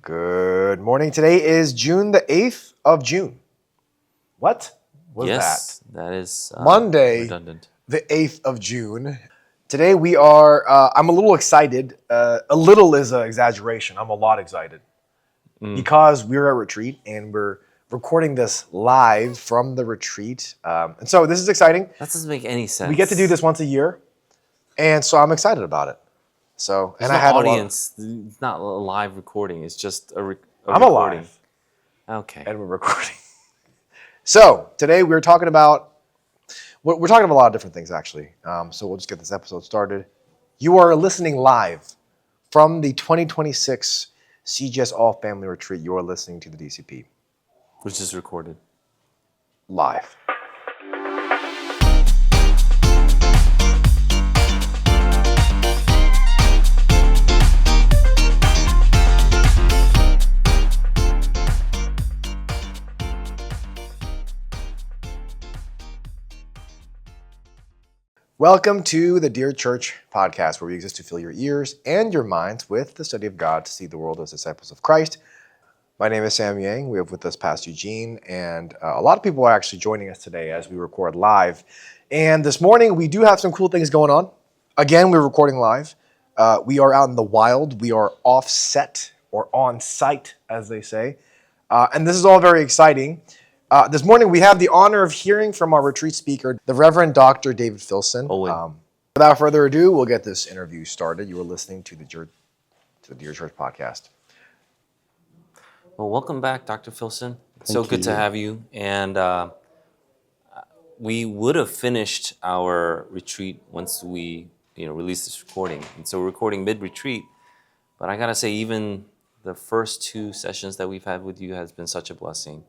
Good morning. Today is June the 8th of June. What was Yes, that is Monday, redundant. The 8th of June. Today we are, I'm a little excited. A little is an exaggeration. I'm a lot excited. Because we're at retreat and we're recording this live from the retreat. And so this is exciting. That doesn't make any sense. We get to do this once a year. And so I'm excited about it. So, There's and no I had audience. It's not a live recording. It's just a I'm recording. alive. Okay. And we're recording. So today we're talking about, we're talking about a lot of different things actually. So we'll just get this episode started. You are listening live from the 2026 CGS All Family Retreat. You are listening to the DCP. Which is recorded. Live. Welcome to the Dear Church podcast, where we exist to fill your ears and your minds with the study of God to see the world as disciples of Christ. My name is Sam Yang. We have with us Pastor Eugene, and a lot of people are actually joining us today as we record live. And this morning, we do have some cool things going on. Again, we're recording live. We are out in the wild. We are off-set or on-site, as they say. And this is all very exciting. This morning, we have the honor of hearing from our retreat speaker, the Reverend Dr. David Filson. Owen. Without further ado, we'll get this interview started. You are listening to the Dear Church podcast. Well, welcome back, Dr. Filson. It's so good to have you. And we would have finished our retreat once we, released this recording. And so we're recording mid-retreat. But I gotta say, even the first two sessions that we've had with you has been such a blessing.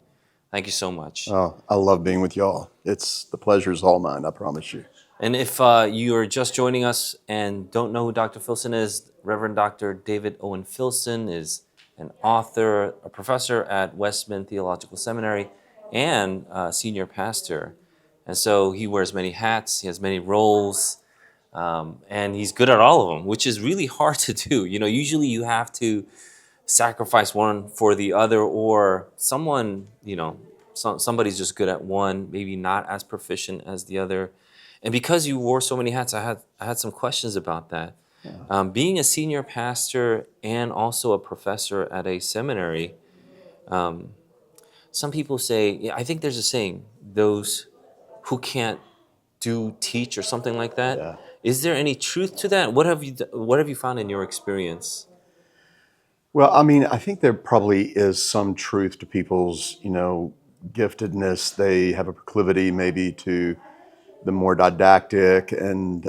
Thank you so much. Oh, I love being with y'all. The pleasure is all mine, I promise you. And if you are just joining us and don't know who Dr. Filson is, Reverend Dr. David Owen Filson is an author, a professor at Westman Theological Seminary, and a senior pastor. And so he wears many hats, he has many roles, and he's good at all of them, which is really hard to do. Usually you have to sacrifice one for the other, or someone, somebody's just good at one, maybe not as proficient as the other. And because you wore so many hats, I had some questions about that. Yeah. Being a senior pastor and also a professor at a seminary, some people say, I think there's a saying, those who can't teach or something like that. Yeah. Is there any truth to that? What have you found in your experience? Well, I think there probably is some truth to people's, giftedness. They have a proclivity maybe to the more didactic, and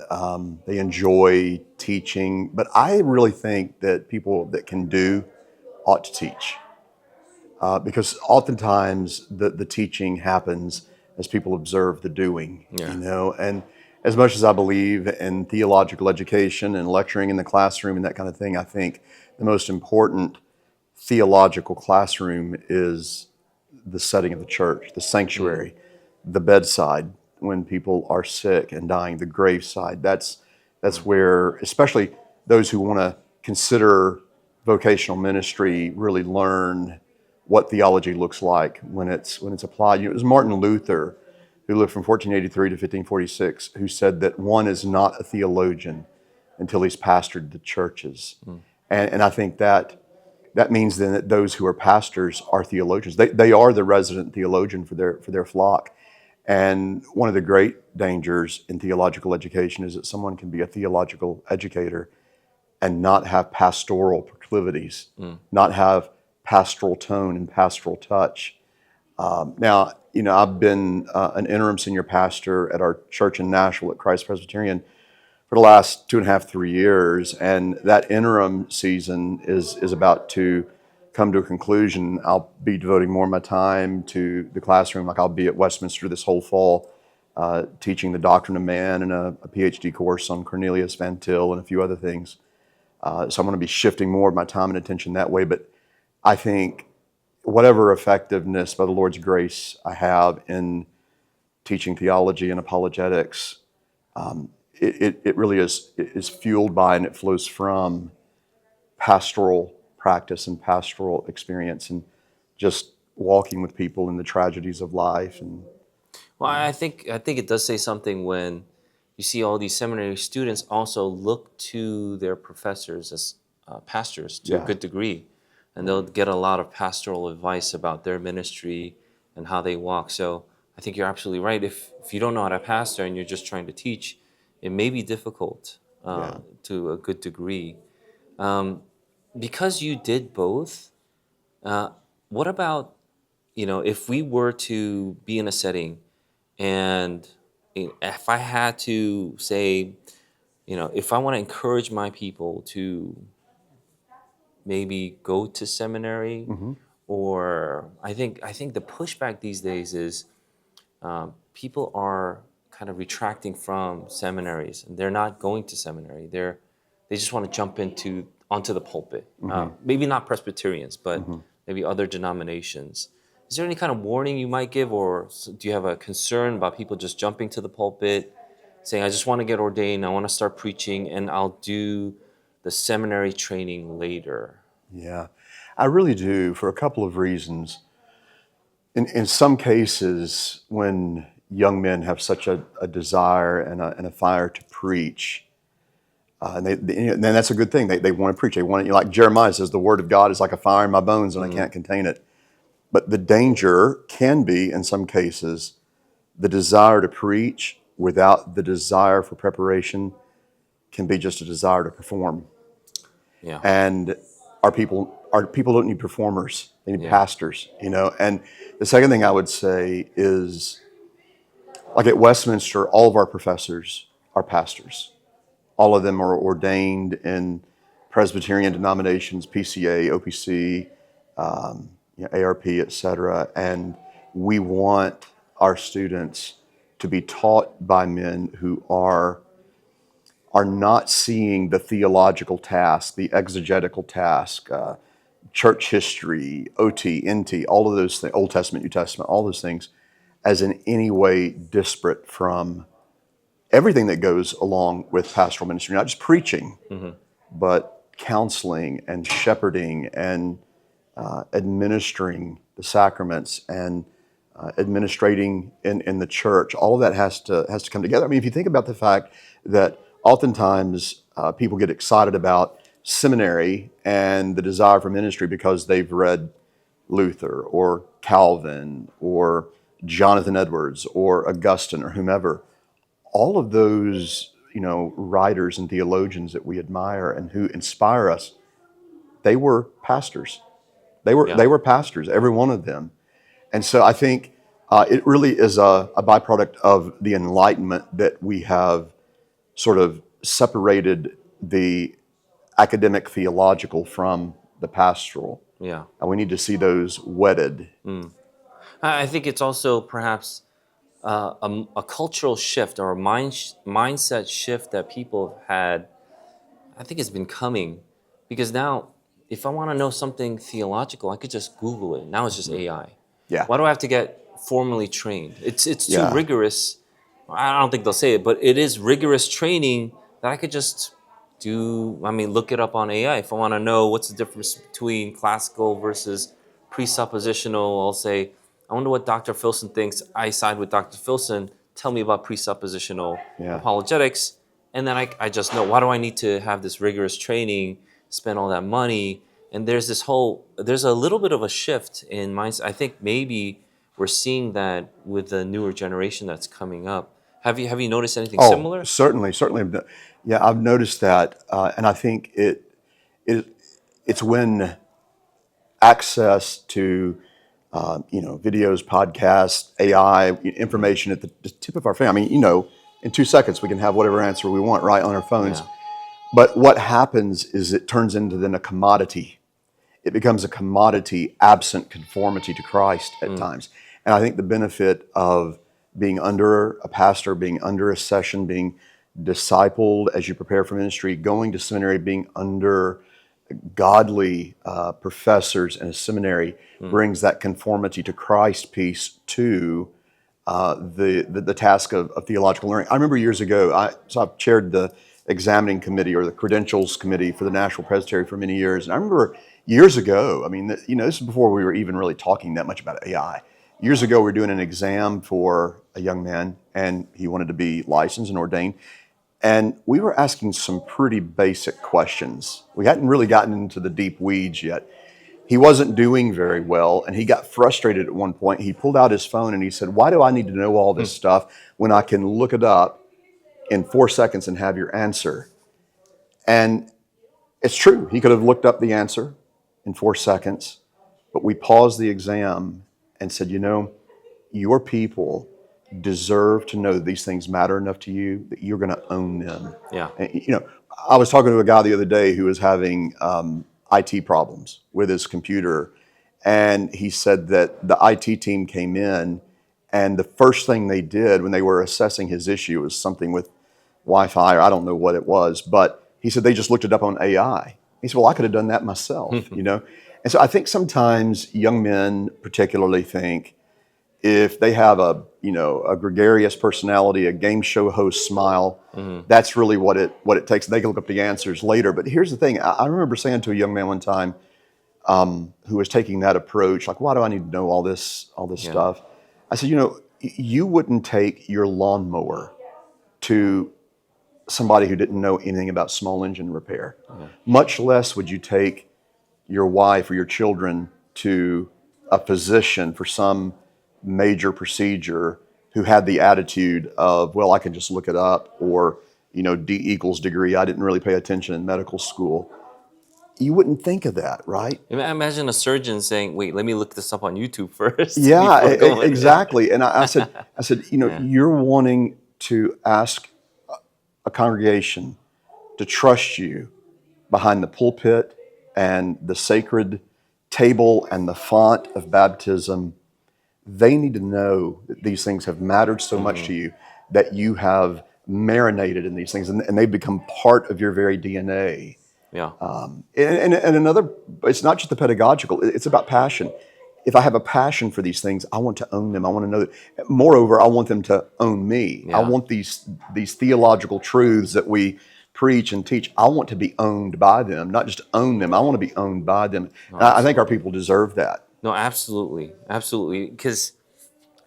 they enjoy teaching. But I really think that people that can do ought to teach, because oftentimes the teaching happens as people observe the doing. Yeah. And as much as I believe in theological education and lecturing in the classroom and that kind of thing, I think the most important theological classroom is the setting of the church, the sanctuary, the bedside when people are sick and dying, the graveside. That's where, especially those who want to consider vocational ministry, really learn what theology looks like when it's applied. It was Martin Luther, who lived from 1483 to 1546, who said that one is not a theologian until he's pastored the churches. And I think that means then that those who are pastors are theologians. They are the resident theologian for their flock. And one of the great dangers in theological education is that someone can be a theological educator and not have pastoral proclivities, not have pastoral tone and pastoral touch. Now, I've been an interim senior pastor at our church in Nashville at Christ Presbyterian for the last 2.5, 3 years, and that interim season is about to come to a conclusion. I'll be devoting more of my time to the classroom, like I'll be at Westminster this whole fall, teaching the Doctrine of Man and a PhD course on Cornelius Van Til and a few other things. So I'm going to be shifting more of my time and attention that way, but I think whatever effectiveness by the Lord's grace I have in teaching theology and apologetics, it really is fueled by and it flows from pastoral practice and pastoral experience and just walking with people in the tragedies of life. And Well, I think it does say something when you see all these seminary students also look to their professors as pastors to a Yeah. good degree, and they'll get a lot of pastoral advice about their ministry and how they walk. So I think you're absolutely right. If you don't know how to pastor and you're just trying to teach, it may be difficult Yeah. to a good degree. Um, because you did both, uh, what about, if we were to be in a setting and if I had to say, if I want to encourage my people to maybe go to seminary, Hmm. or I think the pushback these days is people are kind of retracting from seminaries and they're not going to seminary. They just want to jump onto the pulpit. Maybe not Presbyterians, but maybe other denominations. Is there any kind of warning you might give, or do you have a concern about people just jumping to the pulpit, saying, I just want to get ordained, I want to start preaching, and I'll do the seminary training later? Yeah, I really do, for a couple of reasons. In some cases, when young men have such a desire and a fire to preach, and that's a good thing. They want to preach. They want it. Like Jeremiah says, the word of God is like a fire in my bones, and I can't contain it. But the danger can be, in some cases, the desire to preach without the desire for preparation can be just a desire to perform. Yeah. And our people don't need performers; they need Yeah. pastors. And the second thing I would say is, like at Westminster, all of our professors are pastors. All of them are ordained in Presbyterian denominations, PCA, OPC, ARP, et cetera. And we want our students to be taught by men who are not seeing the theological task, the exegetical task, church history, OT, NT, all of those things, Old Testament, New Testament, all those things, as in any way disparate from everything that goes along with pastoral ministry, not just preaching, but counseling and shepherding and administering the sacraments and administrating in the church. All of that has to come together. I mean, if you think about the fact that oftentimes people get excited about seminary and the desire for ministry because they've read Luther or Calvin or Jonathan Edwards or Augustine or whomever. All of those, writers and theologians that we admire and who inspire us, they were pastors. They were Yeah. they were pastors, every one of them. And so I think it really is a byproduct of the Enlightenment that we have sort of separated the academic theological from the pastoral. Yeah. And we need to see those wedded. I think it's also perhaps a cultural shift or a mindset shift that people have had. I think it's been coming because now, if I want to know something theological, I could just Google it. Now it's just AI. Yeah. Why do I have to get formally trained? It's too Yeah. rigorous. I don't think they'll say it, but it is rigorous training that I could just look it up on AI. If I want to know what's the difference between classical versus presuppositional, I'll say, I wonder what Dr. Filson thinks. I side with Dr. Filson. Tell me about presuppositional Yeah. apologetics. And then I just know, why do I need to have this rigorous training, spend all that money? And there's a little bit of a shift in mindset. I think maybe we're seeing that with the newer generation that's coming up. Have you noticed anything similar? Certainly. Yeah, I've noticed that, and I think it's when access to videos, podcasts, AI, information at the tip of our finger. I mean, in 2 seconds we can have whatever answer we want right on our phones. Yeah. But what happens is it turns into then a commodity. It becomes a commodity absent conformity to Christ at times. And I think the benefit of being under a pastor, being under a session, being discipled as you prepare for ministry, going to seminary, being under godly professors in a seminary brings that conformity to Christ piece to the task of theological learning. I remember years ago, I've chaired the examining committee or the credentials committee for the National Presbytery for many years. And I remember Years ago, I mean, this is before we were even really talking that much about AI. Years ago, we were doing an exam for a young man, and he wanted to be licensed and ordained. And we were asking some pretty basic questions. We hadn't really gotten into the deep weeds yet. He wasn't doing very well, and he got frustrated at one point. He pulled out his phone and he said, "Why do I need to know all this stuff when I can look it up in 4 seconds and have your answer?" And it's true. He could have looked up the answer in 4 seconds, but we paused the exam and said, your people deserve to know that these things matter enough to you that you're going to own them. Yeah. And, I was talking to a guy the other day who was having IT problems with his computer, and he said that the IT team came in, and the first thing they did when they were assessing his issue was something with Wi-Fi, or I don't know what it was, but he said they just looked it up on AI. He said, well, I could have done that myself, And so I think sometimes young men particularly think if they have a gregarious personality, a game show host smile, that's really what it takes. They can look up the answers later. But here's the thing. I remember saying to a young man one time who was taking that approach, like, why do I need to know all this stuff? I said, you wouldn't take your lawnmower to somebody who didn't know anything about small engine repair. Much less would you take your wife or your children to a physician for some major procedure who had the attitude of, well, I can just look it up, or, D = degree. I didn't really pay attention in medical school. You wouldn't think of that, right? Imagine a surgeon saying, "Wait, let me look this up on YouTube first." Yeah, before going exactly. And I said, you're wanting to ask a congregation to trust you behind the pulpit and the sacred table and the font of baptism. They need to know that these things have mattered so much to you, that you have marinated in these things, and they become part of your very DNA. Yeah. And another, it's not just the pedagogical, it's about passion. If I have a passion for these things, I want to own them. I want to know that. Moreover, I want them to own me. Yeah. I want these theological truths that we preach and teach. I want to be owned by them, not just own them. I want to be owned by them. I think our people deserve that. No, absolutely. Absolutely. Because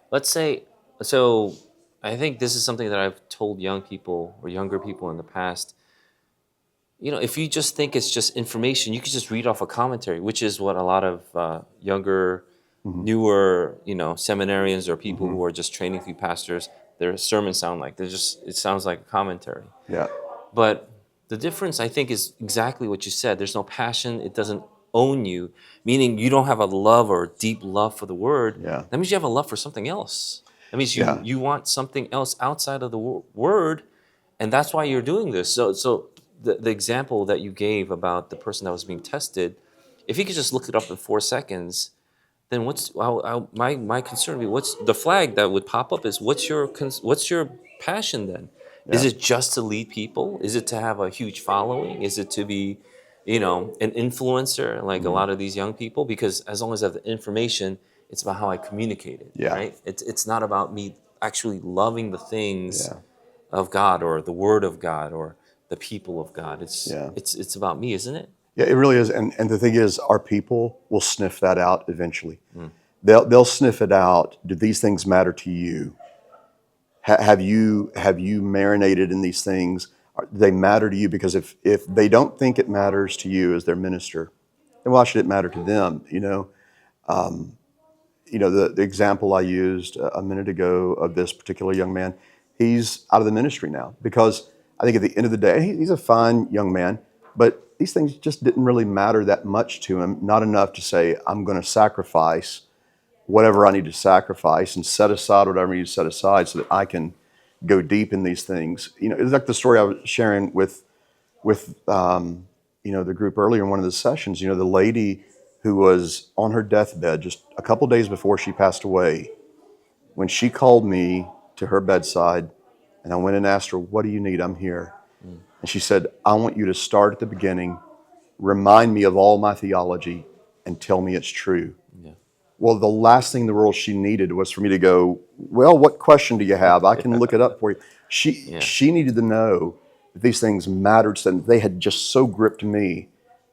let's say, so I think this is something that I've told young people or younger people in the past. If you just think it's just information, you could just read off a commentary, which is what a lot of younger, newer, seminarians or people who are just training to be pastors, their sermons sound like. It sounds like a commentary. Yeah. But the difference, I think, is exactly what you said. There's no passion. It doesn't own you, meaning you don't have a love or a deep love for the word. Yeah. That means you have a love for something else. That means you want something else outside of the word, and that's why you're doing this. So the example that you gave about the person that was being tested, if he could just look it up in 4 seconds, then my concern would be, what's the flag that would pop up is what's your passion then? Yeah. Is it just to lead people? Is it to have a huge following? Is it to be, an influencer like a lot of these young people? Because as long as I have the information, it's about how I communicate it, right? It's not about me actually loving the things of God or the Word of God or the people of God. It's about me, isn't it? Yeah, it really is. And the thing is, our people will sniff that out eventually. They'll sniff it out. Do these things matter to you? Have you marinated in these things? They matter to you? Because if they don't think it matters to you as their minister, then why should it matter to them? The example I used a minute ago of this particular young man, he's out of the ministry now because I think at the end of the day, he's a fine young man, but these things just didn't really matter that much to him, not enough to say, I'm going to sacrifice whatever I need to sacrifice and set aside whatever I need to set aside so that I can go deep in these things. It's like the story I was sharing with the group earlier in one of the sessions. The lady who was on her deathbed just a couple days before she passed away, when she called me to her bedside, and I went and asked her, what do you need? I'm here. And she said, I want you to start at the beginning, remind me of all my theology, and tell me it's true. Yeah. Well, the last thing in the world she needed was for me to go, well, what question do you have? I can look it up for you. She needed to know that these things mattered, and they had just so gripped me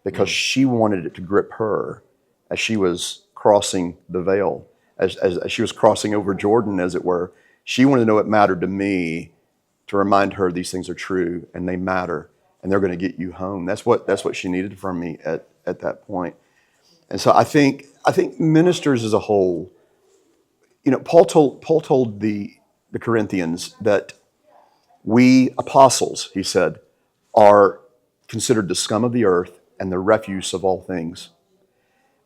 because she wanted it to grip her as she was crossing the veil, as she was crossing over Jordan, as it were. She wanted to know it mattered to me to remind her these things are true and they matter and they're going to get you home. That's what she needed from me at that point. And so I think ministers as a whole, Paul told the Corinthians that we apostles, he said, are considered the scum of the earth and the refuse of all things.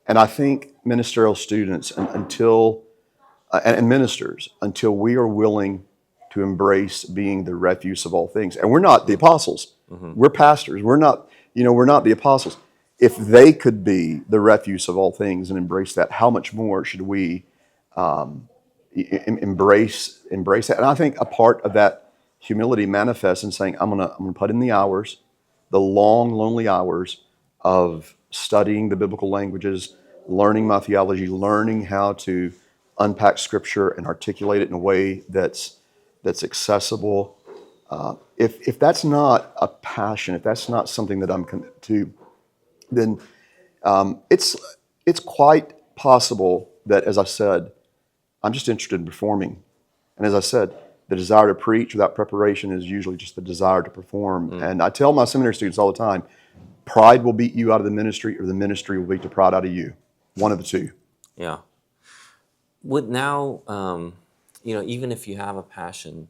And I think ministerial students and ministers, until we are willing to embrace being the refuse of all things, and we're not the apostles, we're pastors, we're not the apostles. If they could be the refuse of all things and embrace that, how much more should we embrace that? And I think a part of that humility manifests in saying, I'm gonna put in the hours, the long, lonely hours of studying the biblical languages, learning my theology, learning how to unpack Scripture and articulate it in a way that's accessible. If that's not a passion, if that's not something that I'm committed to, then it's quite possible that, as I said, I'm just interested in performing. And as I said, the desire to preach without preparation is usually just the desire to perform. And I tell my seminary students all the time, pride will beat you out of the ministry, or the ministry will beat the pride out of you. One of the two. Yeah. Would now, even if you have a passion,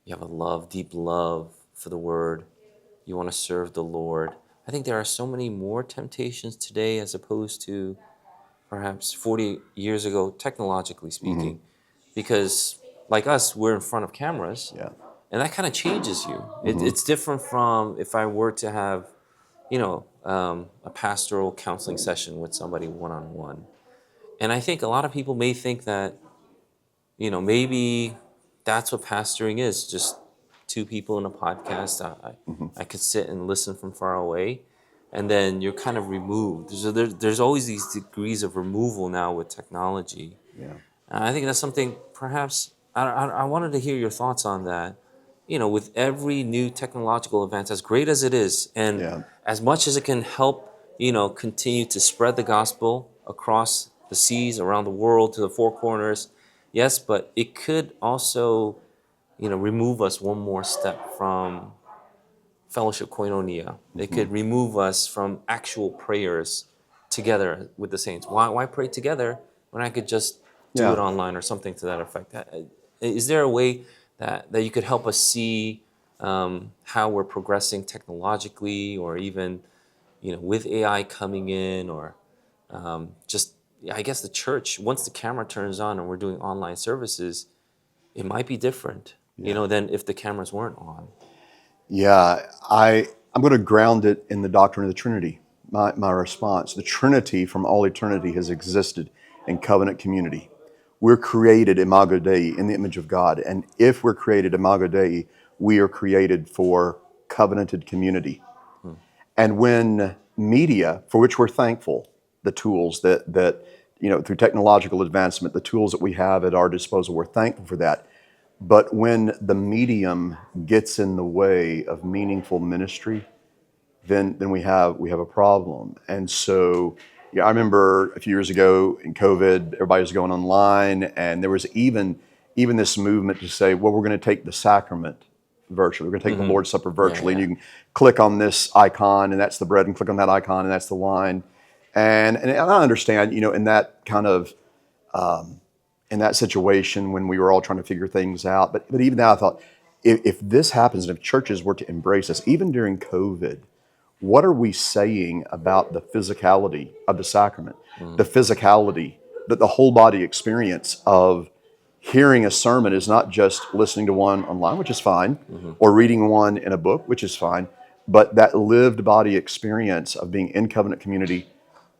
you have a love, deep love for the Word, you want to serve the Lord, I think there are so many more temptations today as opposed to perhaps 40 years ago, technologically speaking, because like us, we're in front of cameras, and that kind of changes you. It's different from if I were to have, a pastoral counseling session with somebody one-on-one. And I think a lot of people may think that, maybe that's what pastoring is, just two people in a podcast. I could sit and listen from far away, and then you're kind of removed. So there's always these degrees of removal now with technology. Yeah. And I think that's something perhaps, I wanted to hear your thoughts on that. With every new technological advance, as great as it is, and as much as it can help, continue to spread the gospel across the seas, around the world, to the four corners, yes, but it could also, remove us one more step from fellowship koinonia. It could remove us from actual prayers together with the saints. Why pray together when I could just do it online or something to that effect? Is there a way that you could help us see how we're progressing technologically, or even, with AI coming in, or I guess the church, once the camera turns on and we're doing online services, it might be different, than if the cameras weren't on. Yeah, I'm going to ground it in the doctrine of the Trinity, my response. The Trinity from all eternity has existed in covenant community. We're created imago Dei, in the image of God. And if we're created imago Dei, we are created for covenanted community. And when media, for which we're thankful, the tools that through technological advancement, the tools that we have at our disposal, we're thankful for that. But when the medium gets in the way of meaningful ministry, then we have a problem. And so, I remember a few years ago in COVID, everybody was going online, and there was even this movement to say, well, we're going to take the sacrament virtually. We're going to take the Lord's Supper virtually, and you can click on this icon, and that's the bread, and click on that icon, and that's the wine. And I understand, in that kind of in that situation when we were all trying to figure things out. But even now, I thought, if this happens, and if churches were to embrace this, even during COVID, what are we saying about the physicality of the sacrament? The physicality, that the whole body experience of hearing a sermon is not just listening to one online, which is fine, or reading one in a book, which is fine, but that lived body experience of being in covenant community,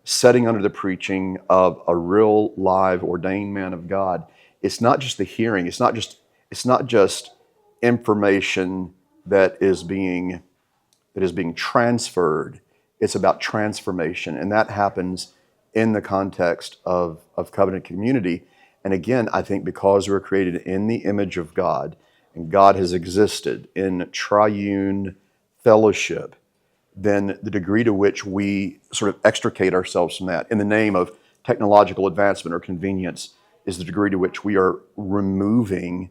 setting under the preaching of a real live ordained man of God. It's not just the hearing. It's not just information that is being transferred. It's about transformation, and that happens in the context of covenant community. And again, I think because we're created in the image of God, and God has existed in triune fellowship, then the degree to which we sort of extricate ourselves from that in the name of technological advancement or convenience is the degree to which we are removing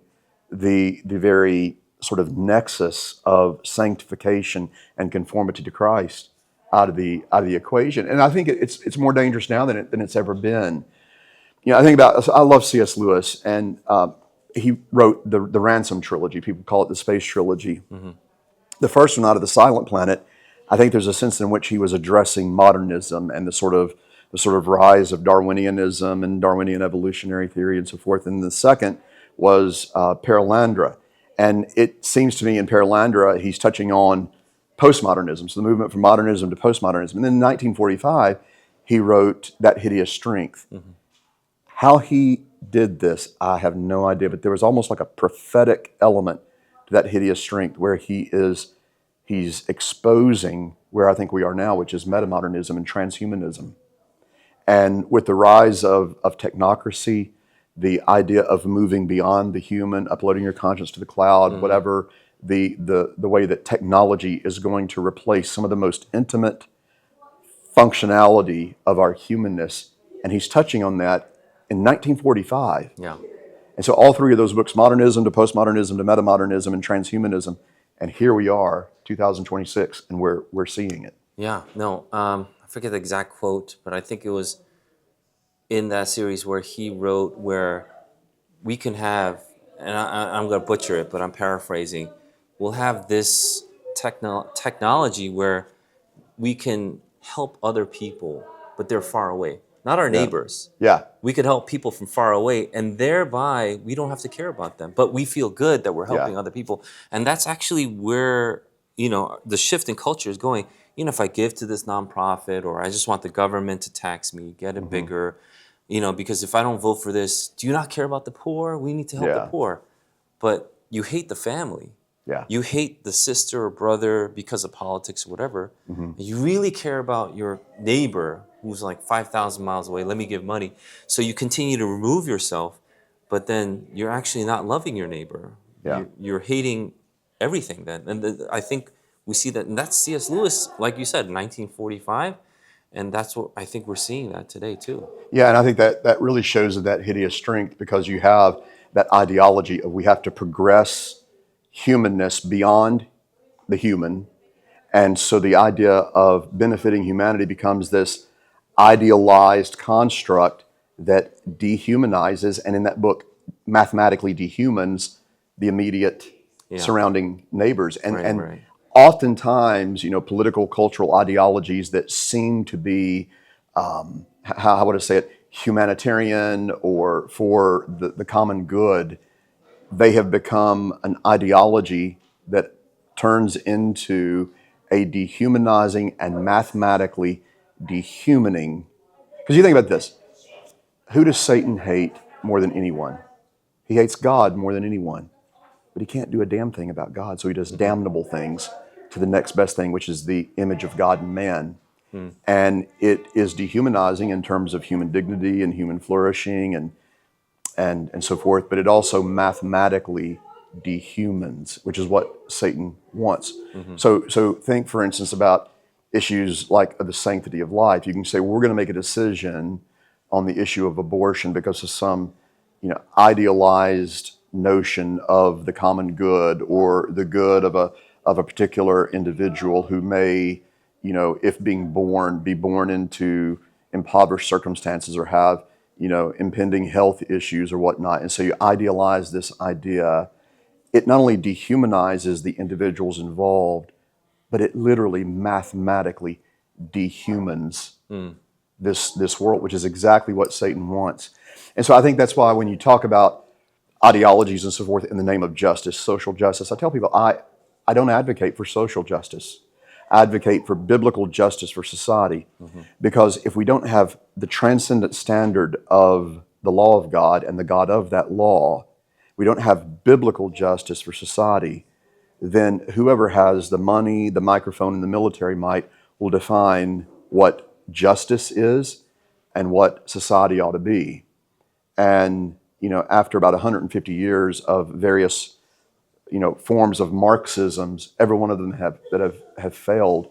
the very sort of nexus of sanctification and conformity to Christ out of the equation. And I think it's more dangerous now than it's ever been. I love C.S. Lewis, and he wrote the Ransom trilogy. People call it the Space Trilogy. Mm-hmm. The first one, Out of the Silent Planet, I think there's a sense in which he was addressing modernism and the sort of rise of Darwinianism and Darwinian evolutionary theory and so forth. And the second was Perelandra. And it seems to me in Perelandra, he's touching on postmodernism, so the movement from modernism to postmodernism. And then in 1945, he wrote That Hideous Strength. Mm-hmm. How he did this, I have no idea, but there was almost like a prophetic element to That Hideous Strength where he's exposing where I think we are now, which is metamodernism and transhumanism. And with the rise of technocracy, the idea of moving beyond the human, uploading your conscience to the cloud, Mm-hmm. whatever, the way that technology is going to replace some of the most intimate functionality of our humanness. And he's touching on that in 1945. Yeah. And so all three of those books, modernism to postmodernism to metamodernism and transhumanism, and here we are, 2026, and we're seeing it. Yeah. No, I forget the exact quote, but I think it was in that series where he wrote where we can have, and I'm going to butcher it, but I'm paraphrasing, we'll have this technology where we can help other people, but they're far away. Not our neighbors. Yeah. We could help people from far away, and thereby we don't have to care about them. But we feel good that we're helping other people. And that's actually where, the shift in culture is going. If I give to this nonprofit, or I just want the government to tax me, get it bigger, because if I don't vote for this, do you not care about the poor? We need to help the poor. But you hate the family. Yeah. You hate the sister or brother because of politics or whatever. Mm-hmm. You really care about your neighbor who's like 5,000 miles away. Let me give money. So you continue to remove yourself, but then you're actually not loving your neighbor. Yeah. You're hating everything then. And I think we see that, and that's C.S. Lewis, like you said, 1945. And that's what I think we're seeing that today too. Yeah, and I think that really shows that hideous strength because you have that ideology of we have to progress humanness beyond the human. And so the idea of benefiting humanity becomes this idealized construct that dehumanizes, and in that book, mathematically dehumans the immediate surrounding neighbors. And oftentimes, political, cultural ideologies that seem to be, how would I say it, humanitarian or for the common good, they have become an ideology that turns into a dehumanizing and mathematically dehumaning. Because you think about this, who does Satan hate more than anyone? He hates God more than anyone, but he can't do a damn thing about God, so he does damnable things to the next best thing, which is the image of God in man. And it is dehumanizing in terms of human dignity and human flourishing and so forth, but it also mathematically dehumans, which is what Satan wants. So think, for instance, about issues like the sanctity of life. You can say, well, we're going to make a decision on the issue of abortion because of some, idealized notion of the common good or the good of a particular individual who may, if being born, be born into impoverished circumstances or have, impending health issues or whatnot. And so you idealize this idea. It not only dehumanizes the individuals involved, but it literally mathematically dehumans this world, which is exactly what Satan wants. And so I think that's why when you talk about ideologies and so forth in the name of justice, social justice, I tell people I don't advocate for social justice. I advocate for biblical justice for society. Because if we don't have the transcendent standard of the law of God and the God of that law, we don't have biblical justice for society, then whoever has the money, the microphone, and the military might will define what justice is and what society ought to be. And, after about 150 years of various, forms of Marxisms, every one of them have failed.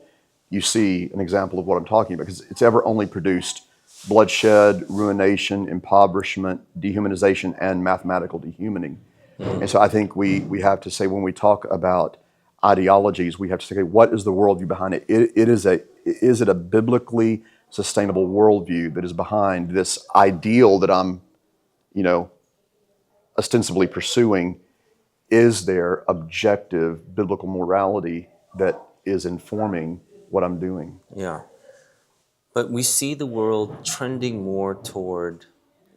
you see an example of what I'm talking about, because it's ever only produced bloodshed, ruination, impoverishment, dehumanization, and mathematical dehumaning. And so I think we have to say, when we talk about ideologies, we have to say, okay, what is the worldview behind it? Is it a biblically sustainable worldview that is behind this ideal that I'm, ostensibly pursuing? Is there objective biblical morality that is informing what I'm doing? Yeah. But we see the world trending more toward,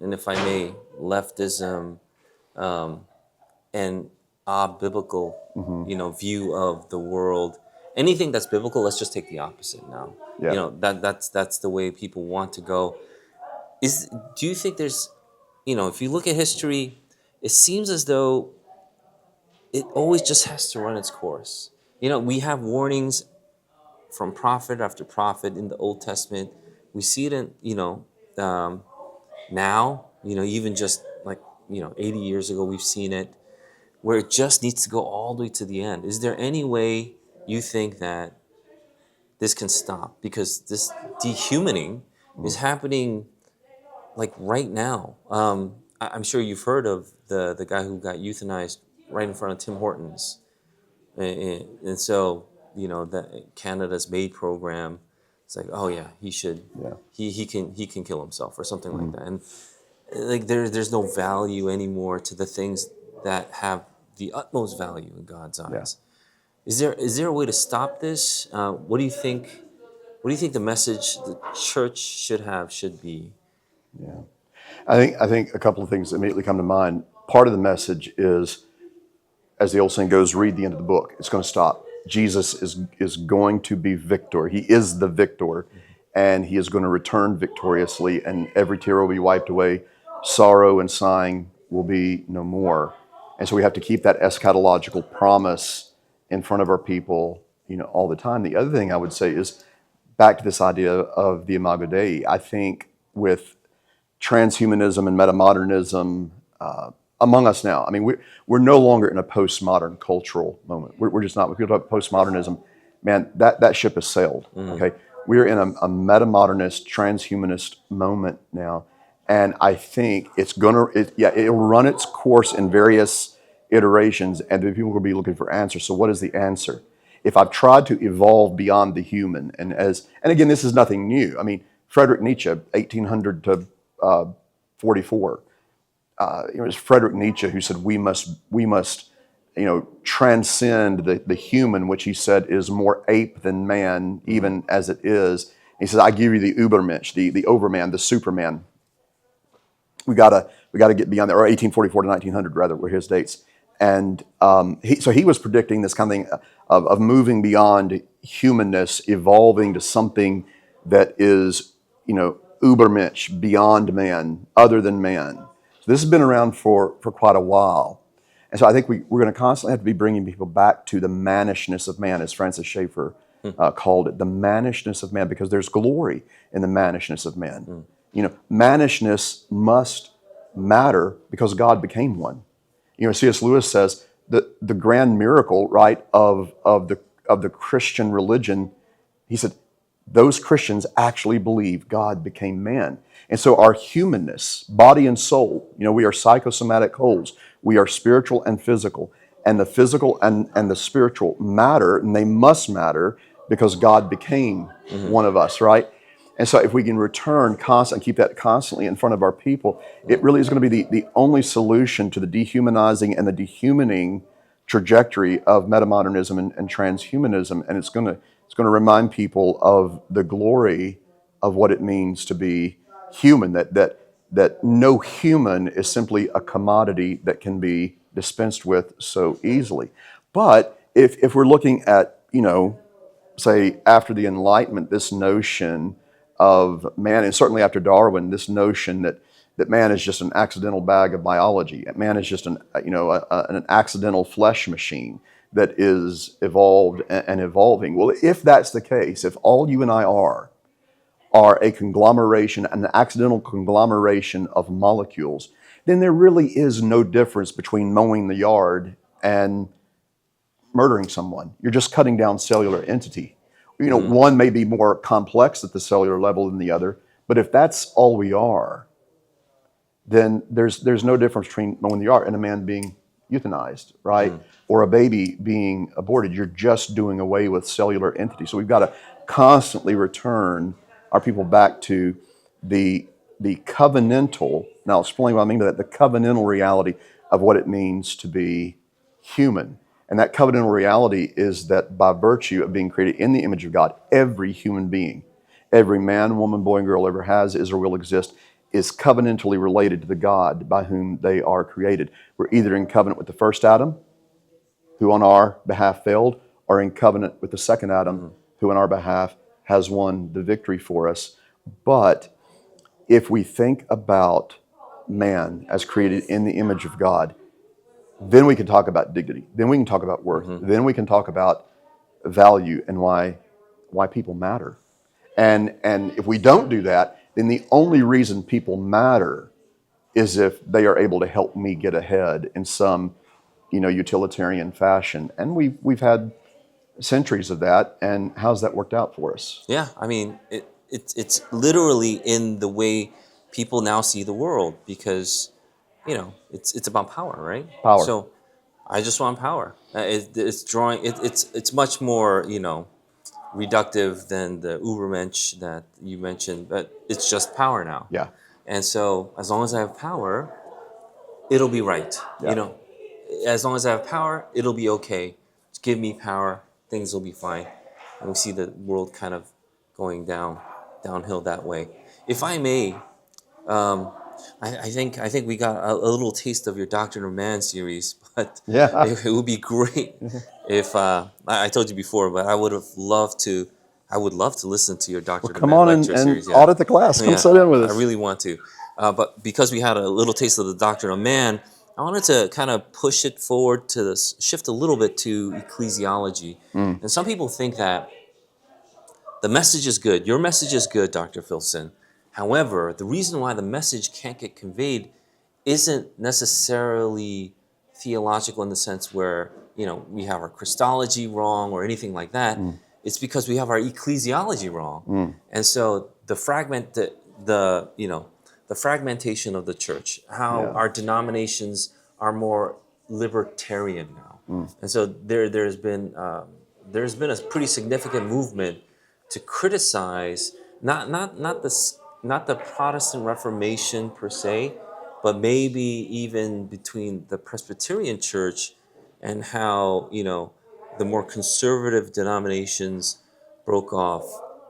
and if I may, leftism, and biblical, view of the world. Anything that's biblical, let's just take the opposite now. Yeah. That's the way people want to go. Do you think there's, if you look at history, it seems as though it always just has to run its course. We have warnings from prophet after prophet in the Old Testament. We see it in, now, even just like, 80 years ago, we've seen it, where it just needs to go all the way to the end. Is there any way you think that this can stop? Because this dehumaning is happening like right now. I'm sure you've heard of the guy who got euthanized right in front of Tim Hortons. And so, the Canada's MAID program, it's like, oh yeah, he should, he can kill himself or something like that. And like there's no value anymore to the things that have the utmost value in God's eyes. Yeah. Is there a way to stop this? What do you think? What do you think the message the church should be? Yeah. I think a couple of things immediately come to mind. Part of the message is, as the old saying goes, read the end of the book. It's going to stop. Jesus is going to be victor. He is the victor, and he is going to return victoriously, and every tear will be wiped away. Sorrow and sighing will be no more. And so we have to keep that eschatological promise in front of our people, all the time. The other thing I would say is, back to this idea of the Imago Dei, I think with transhumanism and metamodernism among us now, I mean, we're no longer in a postmodern cultural moment. We're just not. When people talk about postmodernism, man, that ship has sailed. Okay, we're in a metamodernist, transhumanist moment now, and I think it'll run its course in various iterations, and then people will be looking for answers. So, what is the answer? If I've tried to evolve beyond the human, and again, this is nothing new. I mean, Friedrich Nietzsche, 1800 to 44. It was Friedrich Nietzsche who said we must transcend the human, which he said is more ape than man, even as it is. He says, I give you the Übermensch, the overman, the superman. We gotta get beyond that. Or 1844 to 1900 rather were his dates. And he was predicting this kind of thing of moving beyond humanness, evolving to something that is, Übermensch, beyond man, other than man. So this has been around for quite a while. And so I think we're going to constantly have to be bringing people back to the mannishness of man, as Francis Schaeffer called it, the mannishness of man, because there's glory in the mannishness of man. Mannishness must matter because God became one. C.S. Lewis says that the grand miracle, right, of the Christian religion, he said, those Christians actually believe God became man. And so our humanness, body and soul, we are psychosomatic wholes. We are spiritual and physical. And the physical and the spiritual matter, and they must matter because God became one of us, right? And so if we can return constantly, keep that constantly in front of our people, it really is going to be the only solution to the dehumanizing and the dehumaning trajectory of metamodernism and transhumanism. And it's going to remind people of the glory of what it means to be human, that no human is simply a commodity that can be dispensed with so easily. But if we're looking at, say after the Enlightenment, this notion of man, and certainly after Darwin, this notion that man is just an accidental bag of biology, man is just an accidental flesh machine that is evolved and evolving. Well, if that's the case, if all you and I are a conglomeration, an accidental conglomeration of molecules, then there really is no difference between mowing the yard and murdering someone. You're just cutting down cellular entity. one may be more complex at the cellular level than the other, but if that's all we are, then there's no difference between when you are and a man being euthanized, right? Or a baby being aborted. You're just doing away with cellular entity. So we've got to constantly return our people back to the covenantal. Now, I'll explain what I mean by that. The covenantal reality of what it means to be human. And that covenantal reality is that by virtue of being created in the image of God, every human being, every man, woman, boy, and girl ever has, is, or will exist, is covenantally related to the God by whom they are created. We're either in covenant with the first Adam, who on our behalf failed, or in covenant with the second Adam, who on our behalf has won the victory for us. But if we think about man as created in the image of God, then we can talk about dignity. Then we can talk about worth. Then we can talk about value and why people matter. And if we don't do that, then the only reason people matter is if they are able to help me get ahead in some, utilitarian fashion. And we've had centuries of that. And how's that worked out for us? Yeah, I mean, it's literally in the way people now see the world because, it's about power, right? Power. So I just want power. It's much more, reductive than the Ubermensch that you mentioned, but it's just power now. Yeah. And so as long as I have power, it'll be right. Yeah. As long as I have power, it'll be okay. Just give me power, things will be fine. And we see the world kind of going downhill that way. If I may, I think we got a little taste of your Doctrine of Man series, but Yeah. it would be great if I told you before, but I would love to listen to your Doctrine of Come Man on lecture and series. audit the class. Come sit in with us. I really want to, but because we had a little taste of the Doctrine of Man, I wanted to kind of push it forward to shift a little bit to ecclesiology. And some people think that the message is good. Your message is good, Dr. Filson. However, the reason why the message can't get conveyed isn't necessarily theological in the sense where, we have our Christology wrong or anything like that. It's because we have our ecclesiology wrong. And so the fragmentation of the church, how our denominations are more libertarian now. And so there's been a pretty significant movement to criticize not the Protestant Reformation per se, but maybe even between the Presbyterian Church and how the more conservative denominations broke off.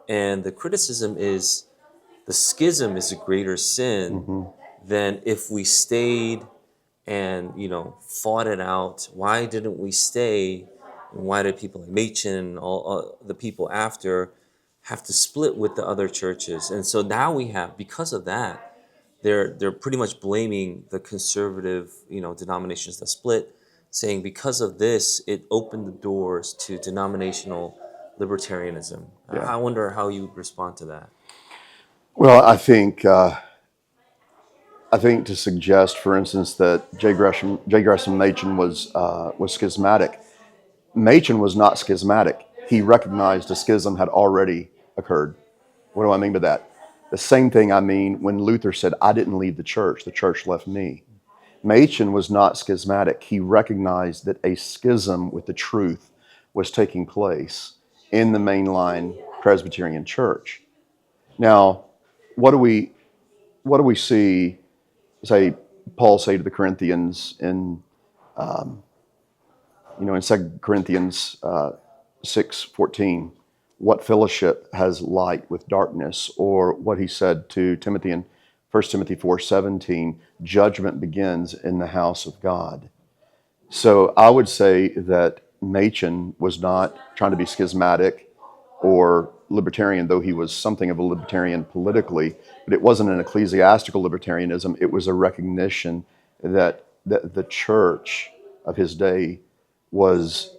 And the criticism is the schism is a greater sin than if we stayed and fought it out. Why didn't we stay? And why did people like Machen and all the people after have to split with the other churches? And so now we have, because of that, they're pretty much blaming the conservative denominations that split, saying because of this it opened the doors to denominational libertarianism. I wonder how you would respond to that. Well, I think to suggest, for instance, that J. Gresham Machen was schismatic. Machen was not schismatic. He recognized a schism had already occurred. What do I mean by that? The same thing I mean when Luther said, "I didn't leave the church left me." Machen was not schismatic. He recognized that a schism with the truth was taking place in the mainline Presbyterian Church. Now, what do we see? Say Paul say to the Corinthians in 2 Corinthians 6:14, what fellowship has light with darkness? Or what he said to Timothy in 1 Timothy 4:17, judgment begins in the house of God. So I would say that Machen was not trying to be schismatic or libertarian, though he was something of a libertarian politically, but it wasn't an ecclesiastical libertarianism. It was a recognition that the church of his day was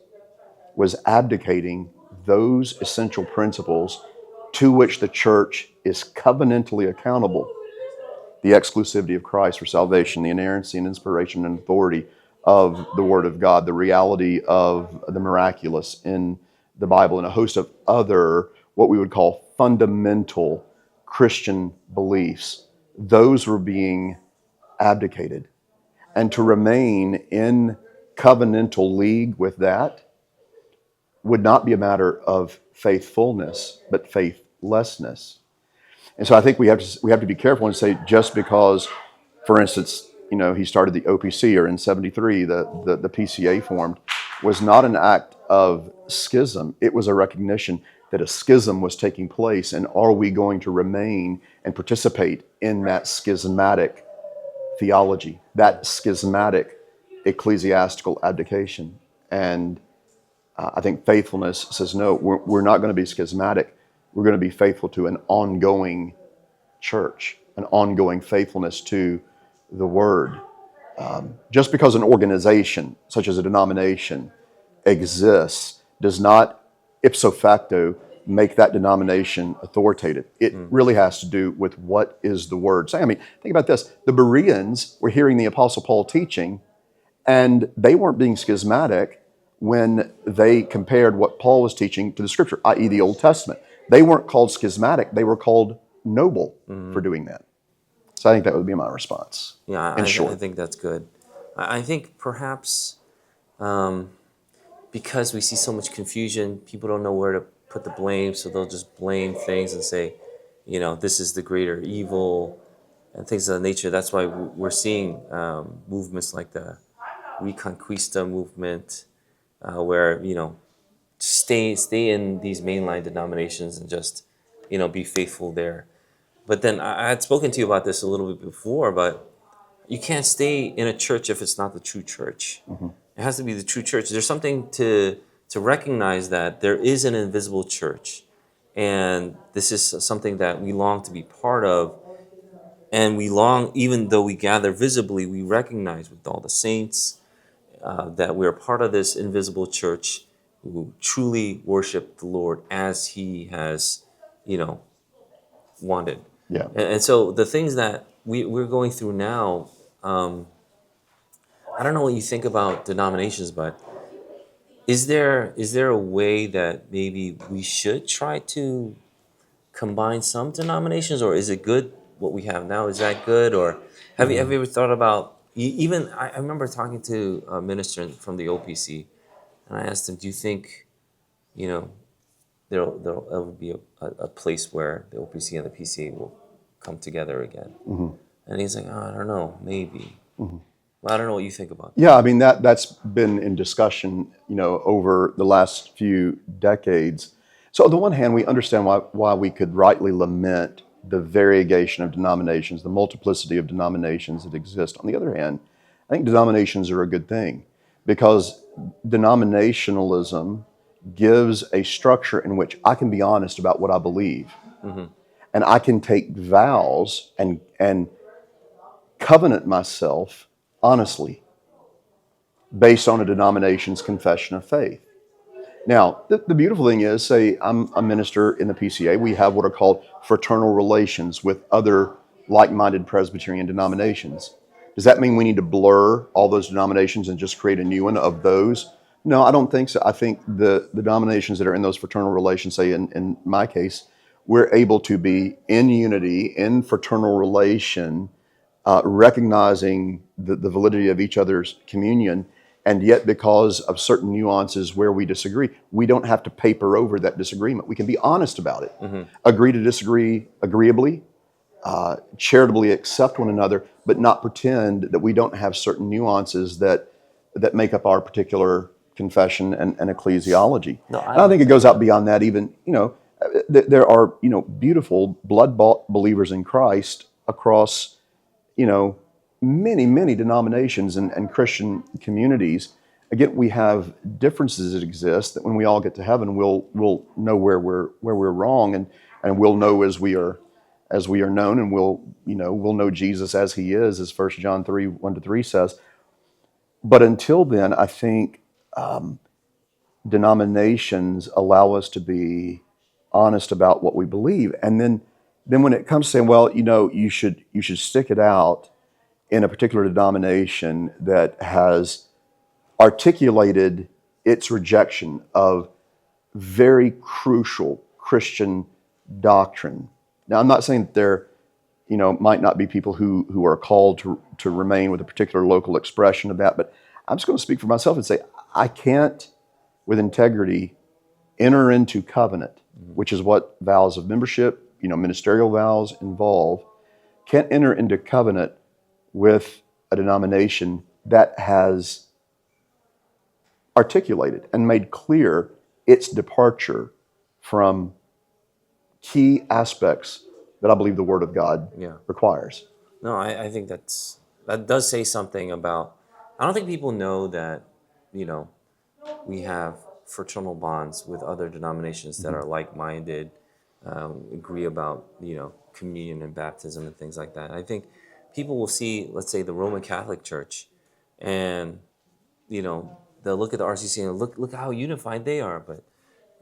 abdicating those essential principles to which the church is covenantally accountable. The exclusivity of Christ for salvation, the inerrancy and inspiration and authority of the Word of God, the reality of the miraculous in the Bible and a host of other, what we would call fundamental Christian beliefs, those were being abdicated. And to remain in covenantal league with that would not be a matter of faithfulness, but faithlessness. And so I think we have to be careful and say, just because, for instance, he started the OPC, or in '73 the PCA formed, was not an act of schism. It was a recognition that a schism was taking place, and are we going to remain and participate in that schismatic theology, that schismatic ecclesiastical abdication? And I think faithfulness says, no, we're not going to be schismatic. We're going to be faithful to an ongoing church, an ongoing faithfulness to the Word. Just because an organization, such as a denomination, exists does not ipso facto make that denomination authoritative. It really has to do with what is the Word saying. I mean, think about this. The Bereans were hearing the Apostle Paul teaching, and they weren't being schismatic when they compared what Paul was teaching to the Scripture, i.e. the Old Testament. They weren't called schismatic. They were called noble for doing that. So I think that would be my response. Yeah, in short. I think that's good. I think perhaps because we see so much confusion, people don't know where to put the blame, so they'll just blame things and say, this is the greater evil and things of that nature. That's why we're seeing movements like the Reconquista movement, where stay in these mainline denominations and just be faithful there. But then I had spoken to you about this a little bit before, but you can't stay in a church if it's not the true church. It has to be the true church. There's something to recognize that there is an invisible church, and this is something that we long to be part of. And we long, even though we gather visibly, we recognize with all the saints that we're part of this invisible church who truly worship the Lord as He has, wanted. Yeah. And so the things that we're going through now, I don't know what you think about denominations, but is there a way that maybe we should try to combine some denominations, or is it good what we have now? Is that good, or have you ever thought about? Even I remember talking to a minister from the OPC, and I asked him, "Do you think, there'll ever be a place where the OPC and the PCA will come together again?" And he's like, "Oh, I don't know, maybe." Well, I don't know what you think about that. Yeah, I mean, that's been in discussion, over the last few decades. So on the one hand, we understand why we could rightly lament the variegation of denominations, the multiplicity of denominations that exist. On the other hand, I think denominations are a good thing, because denominationalism gives a structure in which I can be honest about what I believe. And I can take vows and covenant myself honestly based on a denomination's confession of faith. Now, the beautiful thing is, say I'm a minister in the PCA, we have what are called fraternal relations with other like-minded Presbyterian denominations. Does that mean we need to blur all those denominations and just create a new one of those? No, I don't think so. I think the denominations that are in those fraternal relations, say in my case, we're able to be in unity, in fraternal relation, recognizing the validity of each other's communion, and yet because of certain nuances where we disagree, we don't have to paper over that disagreement. We can be honest about it, agree to disagree agreeably, charitably accept one another, but not pretend that we don't have certain nuances that make up our particular confession and ecclesiology. No, I think it goes out beyond that. Even there are beautiful blood-bought believers in Christ across many denominations and Christian communities. Again, we have differences that exist that when we all get to heaven, we'll know where we're wrong, and we'll know as we are known, and we'll know Jesus as He is, as 1 John 3:1-3 says. But until then, I think denominations allow us to be honest about what we believe, and then when it comes to saying, well, you should stick it out in a particular denomination that has articulated its rejection of very crucial Christian doctrine. Now, I'm not saying that there, might not be people who are called to remain with a particular local expression of that, but I'm just going to speak for myself and say I can't, with integrity, enter into covenant, which is what vows of membership, ministerial vows involve. Can't enter into covenant with a denomination that has articulated and made clear its departure from key aspects that I believe the Word of God Yeah. requires. No, I think that does say something about. I don't think people know that, we have fraternal bonds with other denominations that are like-minded, agree about, communion and baptism and things like that. I think people will see, let's say, the Roman Catholic Church, and they'll look at the RCC and look how unified they are. But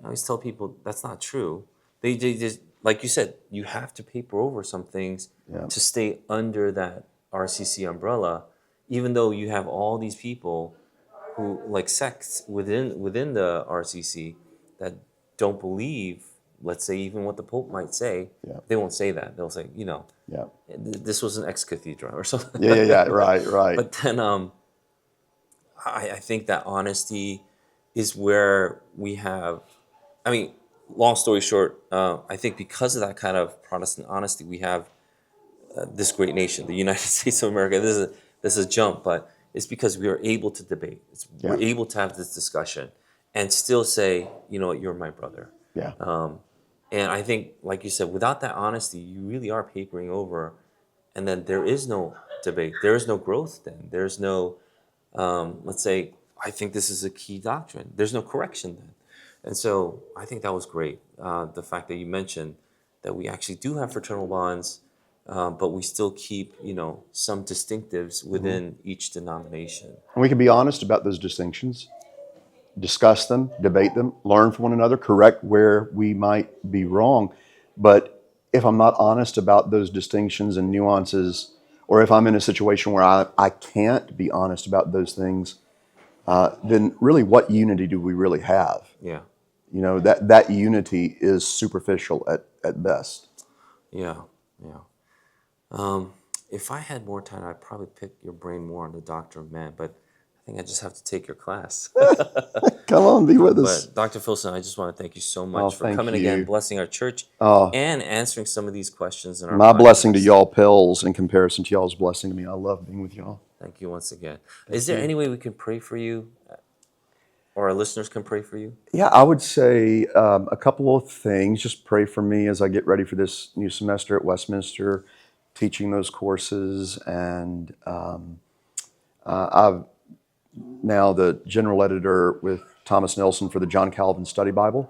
I always tell people that's not true. They just, like you said, you have to paper over some things Yeah. to stay under that RCC umbrella, even though you have all these people who, like sects within the RCC, that don't believe, let's say, even what the Pope might say. Yeah. They won't say that. They'll say, Yeah. this was an ex cathedra or something. Yeah. Right. But then I think that honesty is where we have, I mean, long story short, I think because of that kind of Protestant honesty, we have this great nation, the United States of America. This is a jump, but it's because we are able to debate. Yeah. We're able to have this discussion and still say, you're my brother. Yeah. And I think, like you said, without that honesty, you really are papering over, and then there is no debate. There is no growth then. There's no, let's say, I think this is a key doctrine. There's no correction then. And so I think that was great. The fact that you mentioned that we actually do have fraternal bonds, but we still keep, some distinctives within each denomination. And we can be honest about those distinctions, discuss them, debate them, learn from one another, correct where we might be wrong. But if I'm not honest about those distinctions and nuances, or if I'm in a situation where I can't be honest about those things, then really what unity do we really have? Yeah. That unity is superficial at best. Yeah. If I had more time, I'd probably pick your brain more on the Doctrine of Man, but I think I just have to take your class. Come on, be with us. But Dr. Filson, I just want to thank you so much for thank coming you. again, blessing our church, Oh, and answering some of these questions in our my blessing to podcast. y'all pales in comparison to y'all's blessing to me. I love being with y'all. Thank you once again. Is there any way we can pray for you, or our listeners can pray for you? Yeah, I would say a couple of things. Just pray for me as I get ready for this new semester at Westminster, teaching those courses. And I'm now the general editor with Thomas Nelson for the John Calvin Study Bible.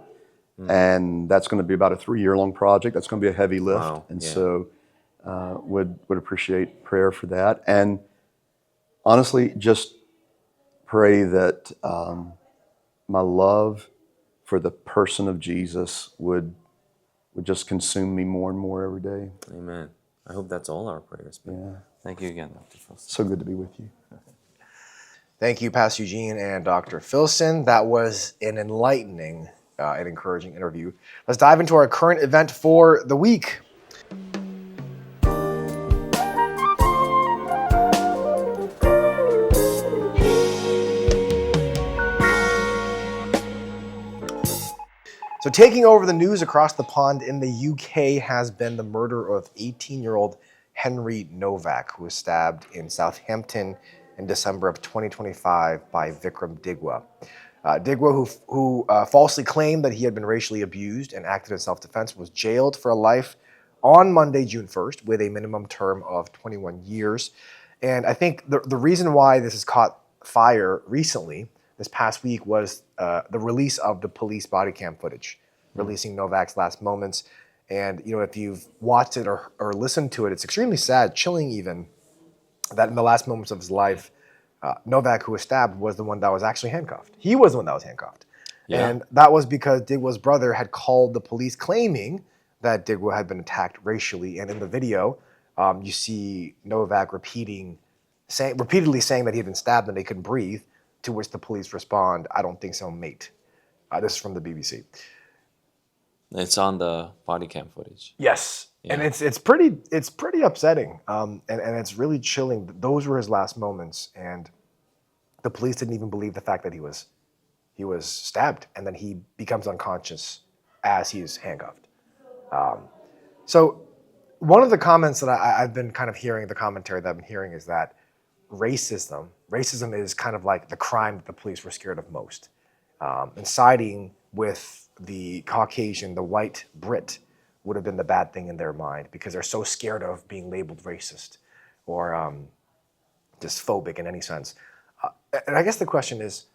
And that's going to be about a 3-year-long project. That's going to be a heavy lift. Wow, And yeah. so would appreciate prayer for that. And honestly, just pray that my love for the person of Jesus would just consume me more and more every day. Amen. I hope that's all our prayers. But Yeah. thank you again, Dr. Filson. So good to be with you. Thank you, Pastor Eugene and Dr. Filson. That was an enlightening and encouraging interview. Let's dive into our current event for the week. So taking over the news across the pond in the UK has been the murder of 18-year-old Henry Nowak, who was stabbed in Southampton in December of 2025 by Vikram Digwa. Digwa, who falsely claimed that he had been racially abused and acted in self-defense, was jailed for life on Monday, June 1st, with a minimum term of 21 years. And I think the reason why this has caught fire recently, this past week, was the release of the police body cam footage, releasing Novak's last moments. And if you've watched it or listened to it, it's extremely sad, chilling even, that in the last moments of his life, Nowak, who was stabbed, was the one that was actually handcuffed. He was the one that was handcuffed. Yeah. And that was because Digwa's brother had called the police claiming that Digwa had been attacked racially. And in the video, you see Nowak repeatedly saying that he had been stabbed and they couldn't breathe, to which the police respond, "I don't think so, mate." This is from the BBC. It's on the body cam footage. Yes, and Yeah. it's pretty upsetting, and it's really chilling. Those were his last moments, and the police didn't even believe the fact that he was stabbed, and then he becomes unconscious as he's handcuffed. So one of the comments that I've been kind of hearing, the commentary that I've been hearing, is that racism is kind of like the crime that the police were scared of most, and siding with the Caucasian, the white Brit, would have been the bad thing in their mind because they're so scared of being labeled racist or just phobic in any sense. And I guess the question is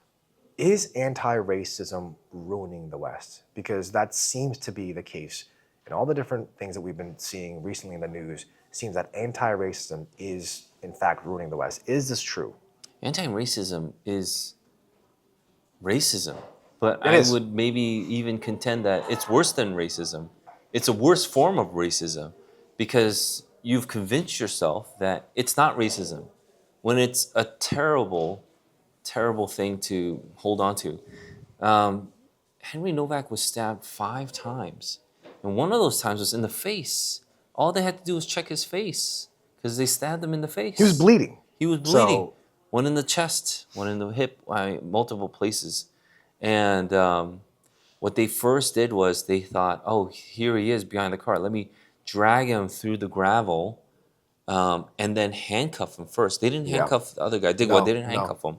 anti-racism ruining the West? Because that seems to be the case. And all the different things that we've been seeing recently in the news seems that anti-racism is, in fact, ruining the West. Is this true? Anti-racism is racism, but It I is. would maybe even contend that it's worse than racism. It's a worse form of racism because you've convinced yourself that it's not racism when it's a terrible, terrible thing to hold on to. Henry Nowak was stabbed 5 times, and one of those times was in the face. All they had to do was check his face because they stabbed him in the face. He was bleeding. He was bleeding. So- One in the chest, one in the hip, multiple places. And what they first did was they thought, oh, here he is behind the car. Let me drag him through the gravel and then handcuff him first. They didn't Yeah. handcuff the other guy. They No, didn't no. handcuff him.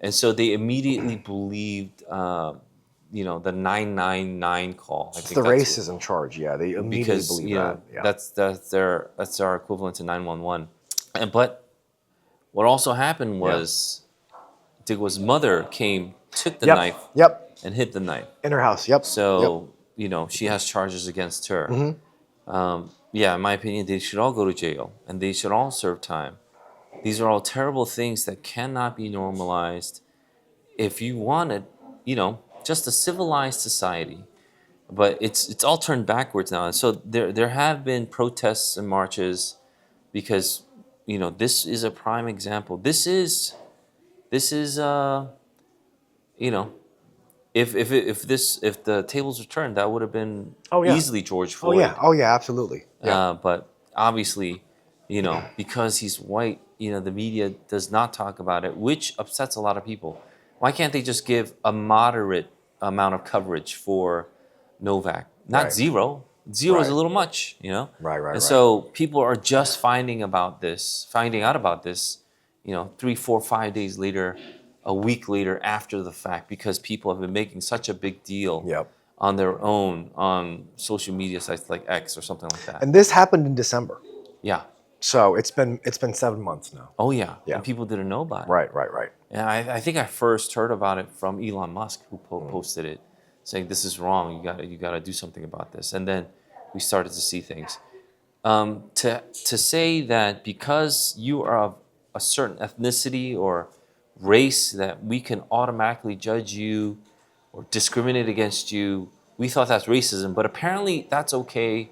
And so they immediately believed, the 999 call. I It's think the that's racism charge. Yeah, they immediately because believe you know that. Yeah. that's our equivalent to 911. But what also happened was Digwa's mother took the Yep. knife Yep. and hid the knife. In her house. Yep. So she has charges against her. In my opinion, they should all go to jail and they should all serve time. These are all terrible things that cannot be normalized. If you wanted, just a civilized society, but it's all turned backwards now. And so there have been protests and marches because this is a prime example. This is if the tables were turned, that would have been Oh, yeah. easily George Oh Floyd. yeah. Oh yeah. Absolutely. Yeah. But obviously, because he's white, the media does not talk about it, which upsets a lot of people. Why can't they just give a moderate amount of coverage for Novak? Not Right. zero. Zero is a Right. little much, Right. And Right. so people are just finding out about this, 3, 4, 5 days later, a week later after the fact, because people have been making such a big deal Yep. on their own on social media sites like X or something like that. And this happened in December, Yeah. so it's been 7 months now. Oh yeah. Yeah. And people didn't know about it. Right. Right. Right. And I think I first heard about it from Elon Musk, who posted it, saying this is wrong. You gotta do something about this. And then we started to see things. To say that because you are of a certain ethnicity or race that we can automatically judge you or discriminate against you, we thought that's racism. But apparently that's okay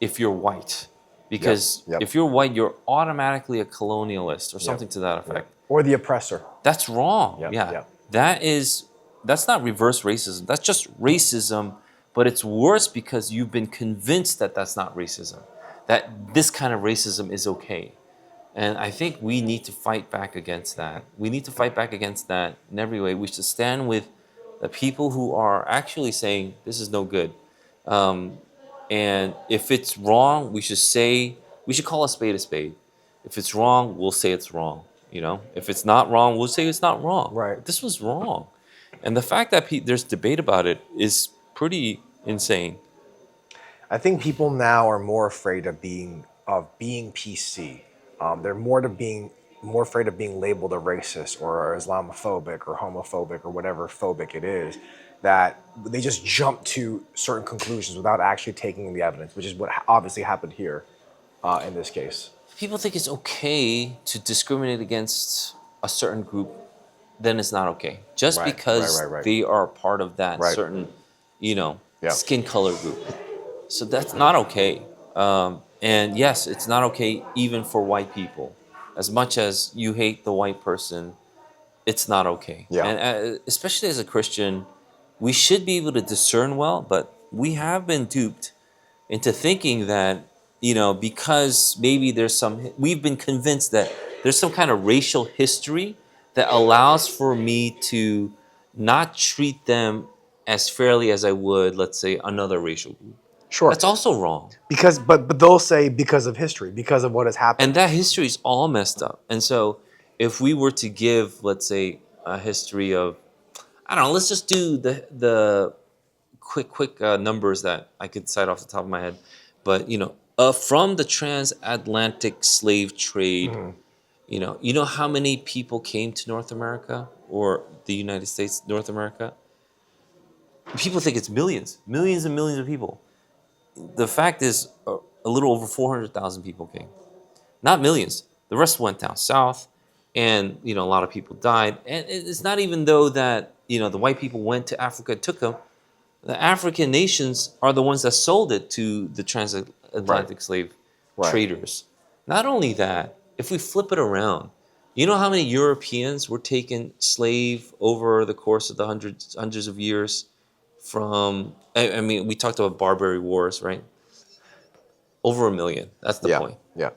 if you're white. Because Yep. if you're white, you're automatically a colonialist or something to that effect. Or the oppressor. That's wrong. Yep, Yeah. yep. That's not reverse racism. That's just racism, but it's worse because you've been convinced that that's not racism. That this kind of racism is okay. And I think we need to fight back against that. We need to fight back against that in every way. We should stand with the people who are actually saying this is no good. And if it's wrong, we should call a spade a spade. If it's wrong, we'll say it's wrong. If it's not wrong, we'll say it's not wrong. Right. This was wrong. And the fact that there's debate about it is pretty insane. I think people now are more afraid of being PC. They're more afraid of being labeled a racist or Islamophobic or homophobic or whatever phobic it is, that they just jump to certain conclusions without actually taking in the evidence, which is what obviously happened here in this case. People think it's okay to discriminate against a certain group, then it's not okay. Just Right, because right. they are part of that Right. certain, Yeah. skin color group. So that's not okay. And yes, it's not okay even for white people. As much as you hate the white person, it's not okay. Yeah. And especially as a Christian, we should be able to discern well, but we have been duped into thinking that, because maybe we've been convinced that there's some kind of racial history that allows for me to not treat them as fairly as I would, let's say, another racial group. Sure. That's also wrong. But they'll say because of history, because of what has happened. And that history is all messed up. And so if we were to give, let's say, a history of, I don't know, let's just do the quick numbers that I could cite off the top of my head. But, from the transatlantic slave trade, you know how many people came to North America or the United States, North America? People think it's millions, millions and millions of people. The fact is, a little over 400,000 people came. Not millions. The rest went down south, and a lot of people died. And it's not even though that the white people went to Africa and took them. The African nations are the ones that sold it to the transatlantic slave traders. Not only that, if we flip it around, you know how many Europeans were taken slave over the course of the hundreds of years from, I mean, we talked about Barbary Wars, right? Over 1 million. That's the point. Yeah.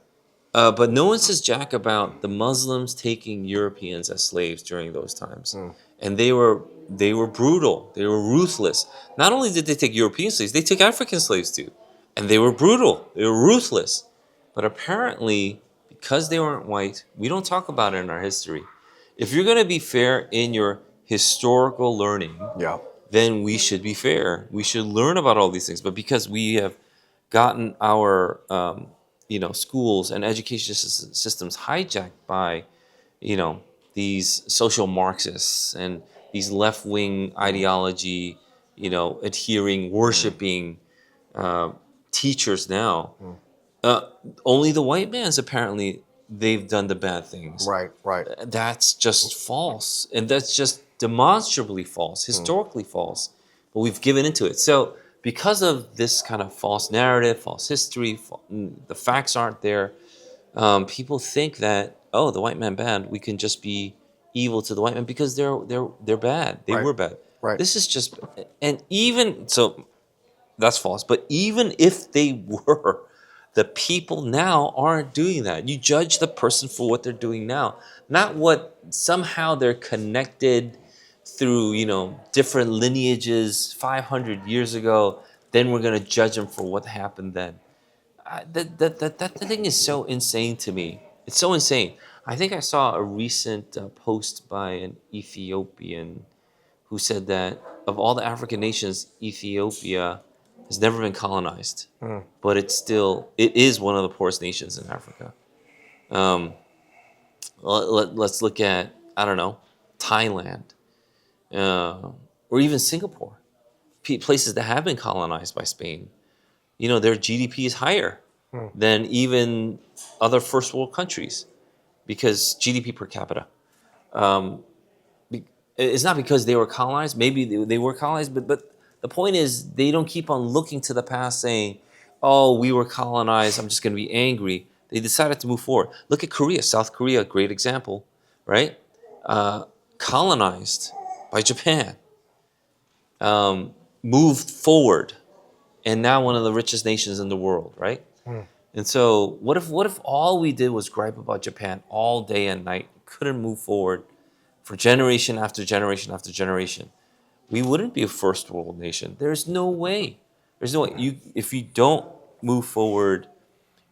But no one says jack about the Muslims taking Europeans as slaves during those times, and they were brutal. They were ruthless. Not only did they take European slaves, they took African slaves too, and they were brutal. They were ruthless. But apparently, because they weren't white, we don't talk about it in our history. If you're going to be fair in your historical learning, Yeah. then we should be fair. We should learn about all these things. But because we have gotten our schools and education systems hijacked by these social Marxists and these left-wing ideology adhering, worshiping teachers now, only the white man's apparently they've done the bad things. Right. That's just false, and that's just demonstrably false, historically false. But we've given into it. So because of this kind of false narrative, false history, the facts aren't there. People think that the white man bad. We can just be evil to the white man because they're bad. They were bad. Right. This is just, and even so, that's false. But even if they were, the people now aren't doing that. You judge the person for what they're doing now, not what somehow they're connected through, different lineages 500 years ago. Then we're going to judge them for what happened then. That thing is so insane to me. It's so insane. I think I saw a recent post by an Ethiopian who said that of all the African nations, Ethiopia has never been colonized, but it is one of the poorest nations in Africa. Let's look at, I don't know, Thailand, or even Singapore, places that have been colonized by Spain. Their GDP is higher than even other first world countries because GDP per capita. It's not because they were colonized. Maybe they were colonized, but the point is they don't keep on looking to the past saying, oh, we were colonized, I'm just going to be angry. They decided to move forward. Look at Korea, South Korea, great example, right? Colonized by Japan, moved forward, and now one of the richest nations in the world, right? And so what if all we did was gripe about Japan all day and night, couldn't move forward for generation after generation after generation? We wouldn't be a first world nation. There's no way. There's no way. If you don't move forward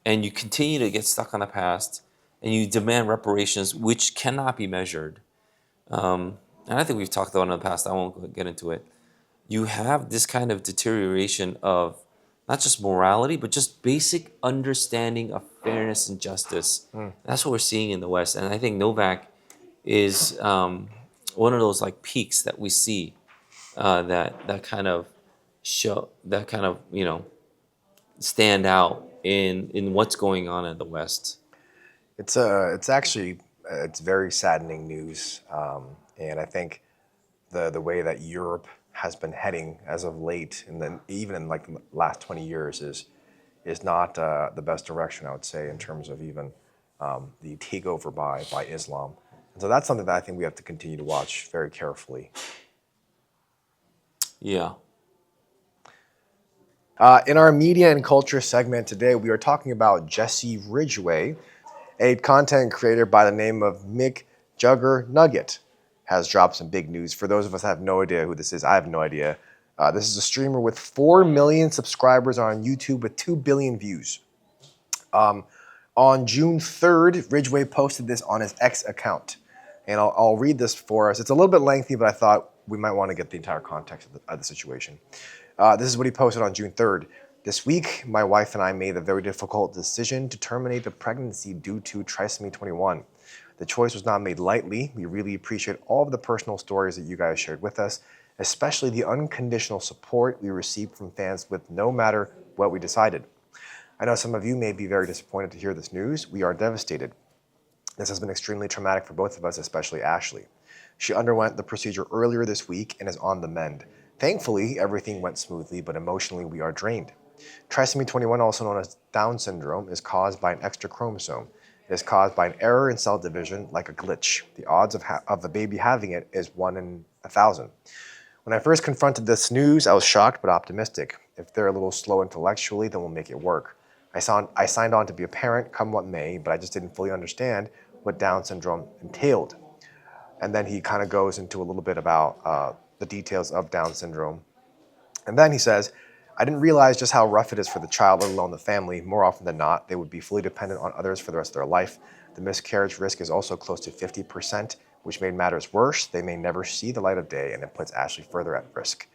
and you continue to get stuck on the past and you demand reparations, which cannot be measured, and I think we've talked about it in the past, I won't get into it, you have this kind of deterioration of not just morality, but just basic understanding of fairness and justice. That's what we're seeing in the West. And I think Novak is one of those like peaks that we see that kind of stand out in what's going on in the West. It's actually it's very saddening news, and I think the way that Europe has been heading as of late, and then even in like the last 20 years, is not the best direction, I would say, in terms of even the takeover by Islam. And so that's something that I think we have to continue to watch very carefully. Yeah. In our media and culture segment today, we are talking about Jesse Ridgway, a content creator by the name of McJuggerNugget, has dropped some big news. For those of us that have no idea who this is, I have no idea. This is a streamer with 4 million subscribers on YouTube with 2 billion views. On June 3rd, Ridgway posted this on his X account. And I'll read this for us. It's a little bit lengthy, but I thought we might want to get the entire context of the situation. This is what he posted on June 3rd. This week, my wife and I made the very difficult decision to terminate the pregnancy due to trisomy 21. The choice was not made lightly. We really appreciate all of the personal stories that you guys shared with us, especially the unconditional support we received from fans with no matter what we decided. I know some of you may be very disappointed to hear this news. We are devastated. This has been extremely traumatic for both of us, especially Ashley. She underwent the procedure earlier this week and is on the mend. Thankfully, everything went smoothly, but emotionally we are drained. Trisomy 21, also known as Down syndrome, is caused by an extra chromosome. It is caused by an error in cell division, like a glitch. The odds of the baby having it is 1 in 1,000. When I first confronted this news, I was shocked but optimistic. If they're a little slow intellectually, then we'll make it work. I signed on to be a parent, come what may, but I just didn't fully understand what Down syndrome entailed. And then he kind of goes into a little bit about the details of Down syndrome. And then he says, I didn't realize just how rough it is for the child, let alone the family. More often than not, they would be fully dependent on others for the rest of their life. The miscarriage risk is also close to 50%, which made matters worse. They may never see the light of day, and it puts Ashley further at risk.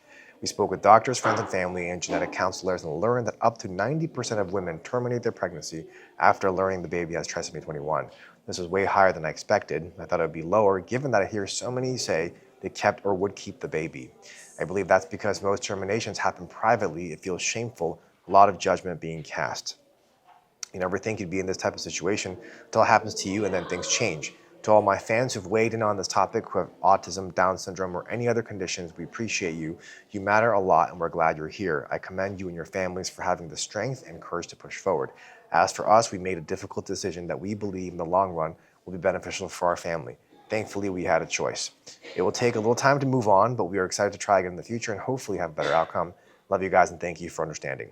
We spoke with doctors, friends and family, and genetic counselors and learned that up to 90% of women terminate their pregnancy after learning the baby has trisomy 21. This was way higher than I expected. I thought it would be lower, given that I hear so many say they kept or would keep the baby. I believe that's because most terminations happen privately. It feels shameful, a lot of judgment being cast. You never think you'd be in this type of situation until it happens to you and then things change. To all my fans who've weighed in on this topic, who have autism, Down syndrome, or any other conditions, we appreciate you. You matter a lot and we're glad you're here. I commend you and your families for having the strength and courage to push forward. As for us, we made a difficult decision that we believe in the long run will be beneficial for our family. Thankfully, we had a choice. It will take a little time to move on, but we are excited to try again in the future and hopefully have a better outcome. Love you guys and thank you for understanding.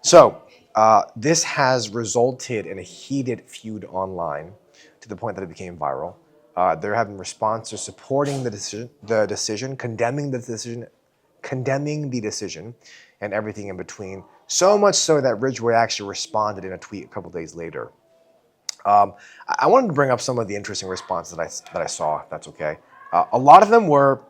So, this has resulted in a heated feud online to the point that it became viral. There have been responses supporting the decision, condemning the decision, and everything in between. So much so that Ridgway actually responded in a tweet a couple days later. I wanted to bring up some of the interesting responses that I saw, if that's okay. A lot of them were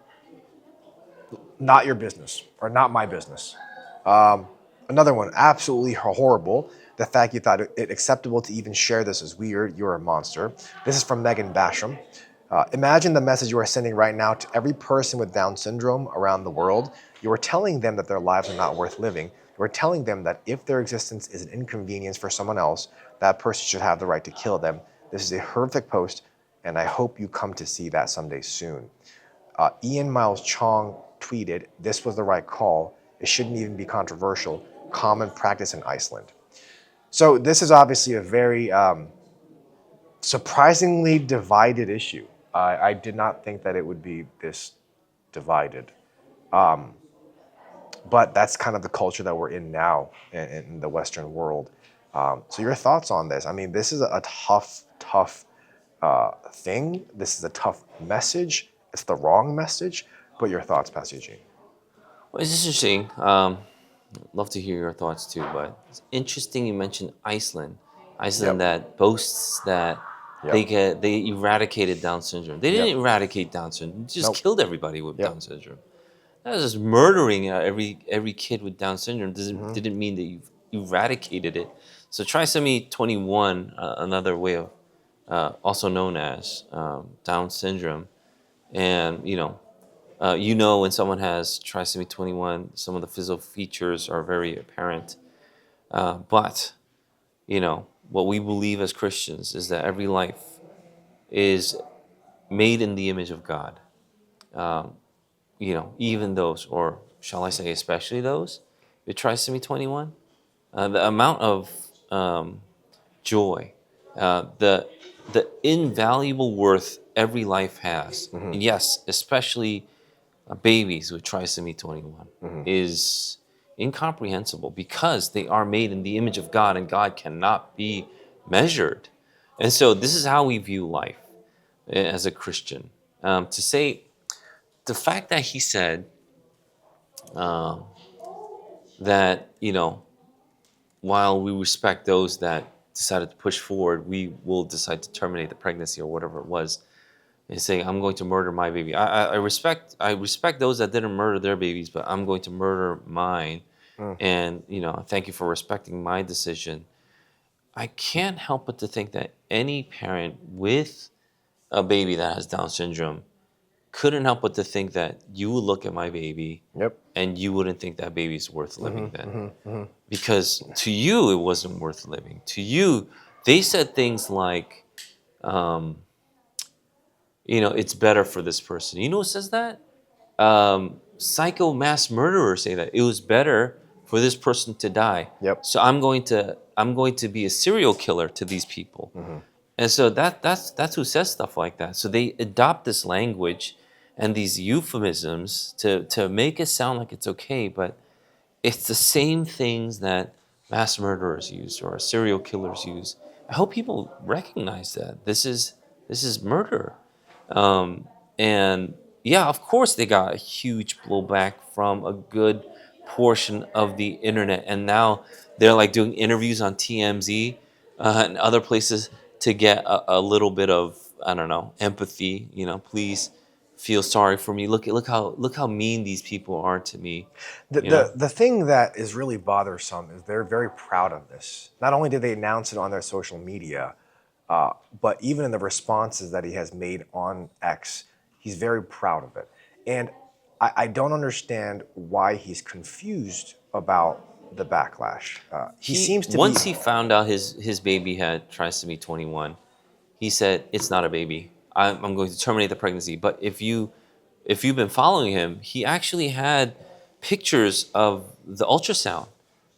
not your business or not my business. Another one, absolutely horrible. The fact you thought it acceptable to even share this is weird. You're a monster. This is from Megan Basham. Imagine the message you are sending right now to every person with Down syndrome around the world. You are telling them that their lives are not worth living. You are telling them that if their existence is an inconvenience for someone else, that person should have the right to kill them. This is a horrific post, and I hope you come to see that someday soon. Ian Miles Chong tweeted, this was the right call. It shouldn't even be controversial. Common practice in Iceland. So this is obviously a very surprisingly divided issue. I did not think that it would be this divided. But that's kind of the culture that we're in now in the Western world. So your thoughts on this? I mean, this is a tough thing. This is a tough message. It's the wrong message. But your thoughts, Pastor Eugene? Well, it's interesting. Love to hear your thoughts too. But it's interesting you mentioned Iceland. Iceland that boasts that they eradicated Down syndrome. They didn't eradicate Down syndrome. They just killed everybody with Down syndrome. That was just murdering every kid with Down syndrome. Didn't mean that you eradicated it. So trisomy 21, another way of also known as Down syndrome, and when someone has trisomy 21, some of the physical features are very apparent. But what we believe as Christians is that every life is made in the image of God. Even those, or shall I say especially those with trisomy 21, the amount of joy, the invaluable worth every life has. And yes, especially babies with trisomy 21 is incomprehensible because they are made in the image of God and God cannot be measured. And so this is how we view life as a Christian. To say the fact that he said that, while we respect those that decided to push forward, we will decide to terminate the pregnancy or whatever it was. And saying, I'm going to murder my baby. I respect those that didn't murder their babies, but I'm going to murder mine. And, thank you for respecting my decision. I can't help but to think that any parent with a baby that has Down syndrome couldn't help but to think that you would look at my baby Yep. and you wouldn't think that baby's worth living then. Because to you, it wasn't worth living. To you, they said things like, it's better for this person. You know who says that? Psycho mass murderers say that. It was better for this person to die. Yep. So I'm going to be a serial killer to these people. And so that's who says stuff like that. So they adopt this language and these euphemisms to make it sound like it's okay, but it's the same things that mass murderers use or serial killers use. I hope people recognize that this is murder. And yeah, of course they got a huge blowback from a good portion of the internet, and now they're like doing interviews on TMZ and other places to get a little bit of, I don't know, empathy. Please feel sorry for me. Look how mean these people are to me. The thing that is really bothersome is they're very proud of this. Not only did they announce it on their social media, but even in the responses that he has made on X, he's very proud of it. And I don't understand why he's confused about the backlash. He seems to once be... he found out his baby had trisomy 21, he said, it's not a baby. I'm going to terminate the pregnancy. But if you've been following him, he actually had pictures of the ultrasound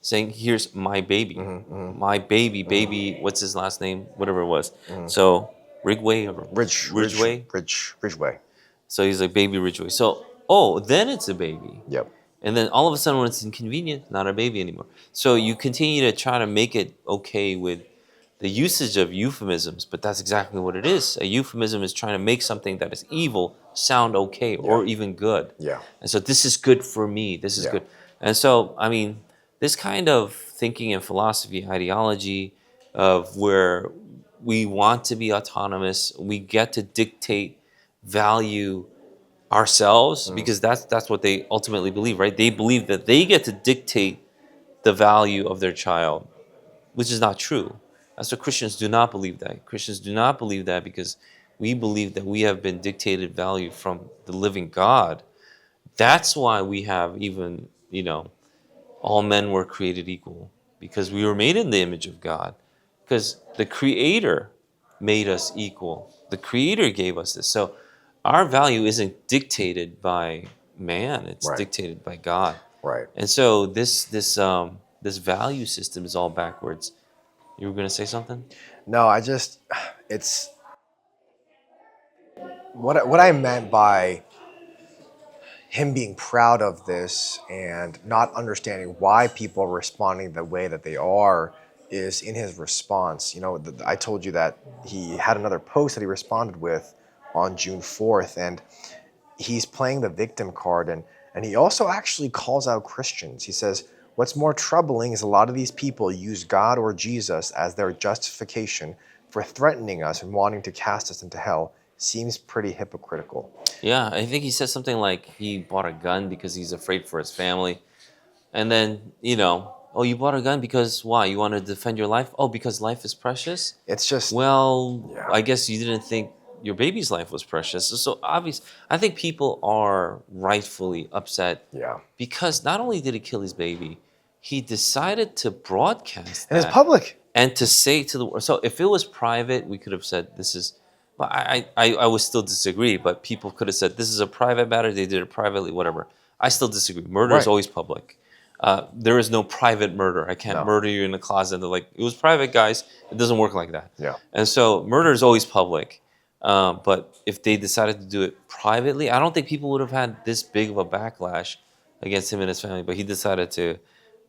saying, here's my baby, my baby, what's his last name? Whatever it was. So Ridgway or Ridgway. So he's like, baby Ridgway. So, then it's a baby. Yep. And then all of a sudden when it's inconvenient, not a baby anymore. So you continue to try to make it okay with the usage of euphemisms, but that's exactly what it is. A euphemism is trying to make something that is evil sound okay or even good. Yeah. And so this is good for me. This is good. And so, I mean, this kind of thinking and philosophy, ideology of where we want to be autonomous, we get to dictate value ourselves, because that's what they ultimately believe, right? They believe that they get to dictate the value of their child, which is not true. That's what Christians do not believe that. Christians do not believe that because we believe that we have been dictated value from the living God. That's why we have even, all men were created equal, because we were made in the image of God, because the Creator made us equal. The Creator gave us this. So our value isn't dictated by man, it's dictated by God. Right. And so this value system is all backwards. You were going to say something? No, it's what I meant by him being proud of this and not understanding why people are responding the way that they are is in his response. I told you that he had another post that he responded with on June 4th, and he's playing the victim card, and he also actually calls out Christians. He says, what's more troubling is a lot of these people use God or Jesus as their justification for threatening us and wanting to cast us into hell. Seems pretty hypocritical. Yeah, I think he said something like he bought a gun because he's afraid for his family. And then, you bought a gun because why? You want to defend your life? Oh, because life is precious? It's just... Well, I guess you didn't think your baby's life was precious. So obvious. I think people are rightfully upset. Yeah. Because not only did he kill his baby, he decided to broadcast and that. it's public. And to say to the world. So if it was private, we could have said this is... But I would still disagree, but people could have said this is a private matter, they did it privately, whatever. I still disagree. Murder is always public. There is no private murder. I can't murder you in the closet. They're like, it was private, guys. It doesn't work like that. Yeah. And so murder is always public. But if they decided to do it privately, I don't think people would have had this big of a backlash against him and his family. But he decided to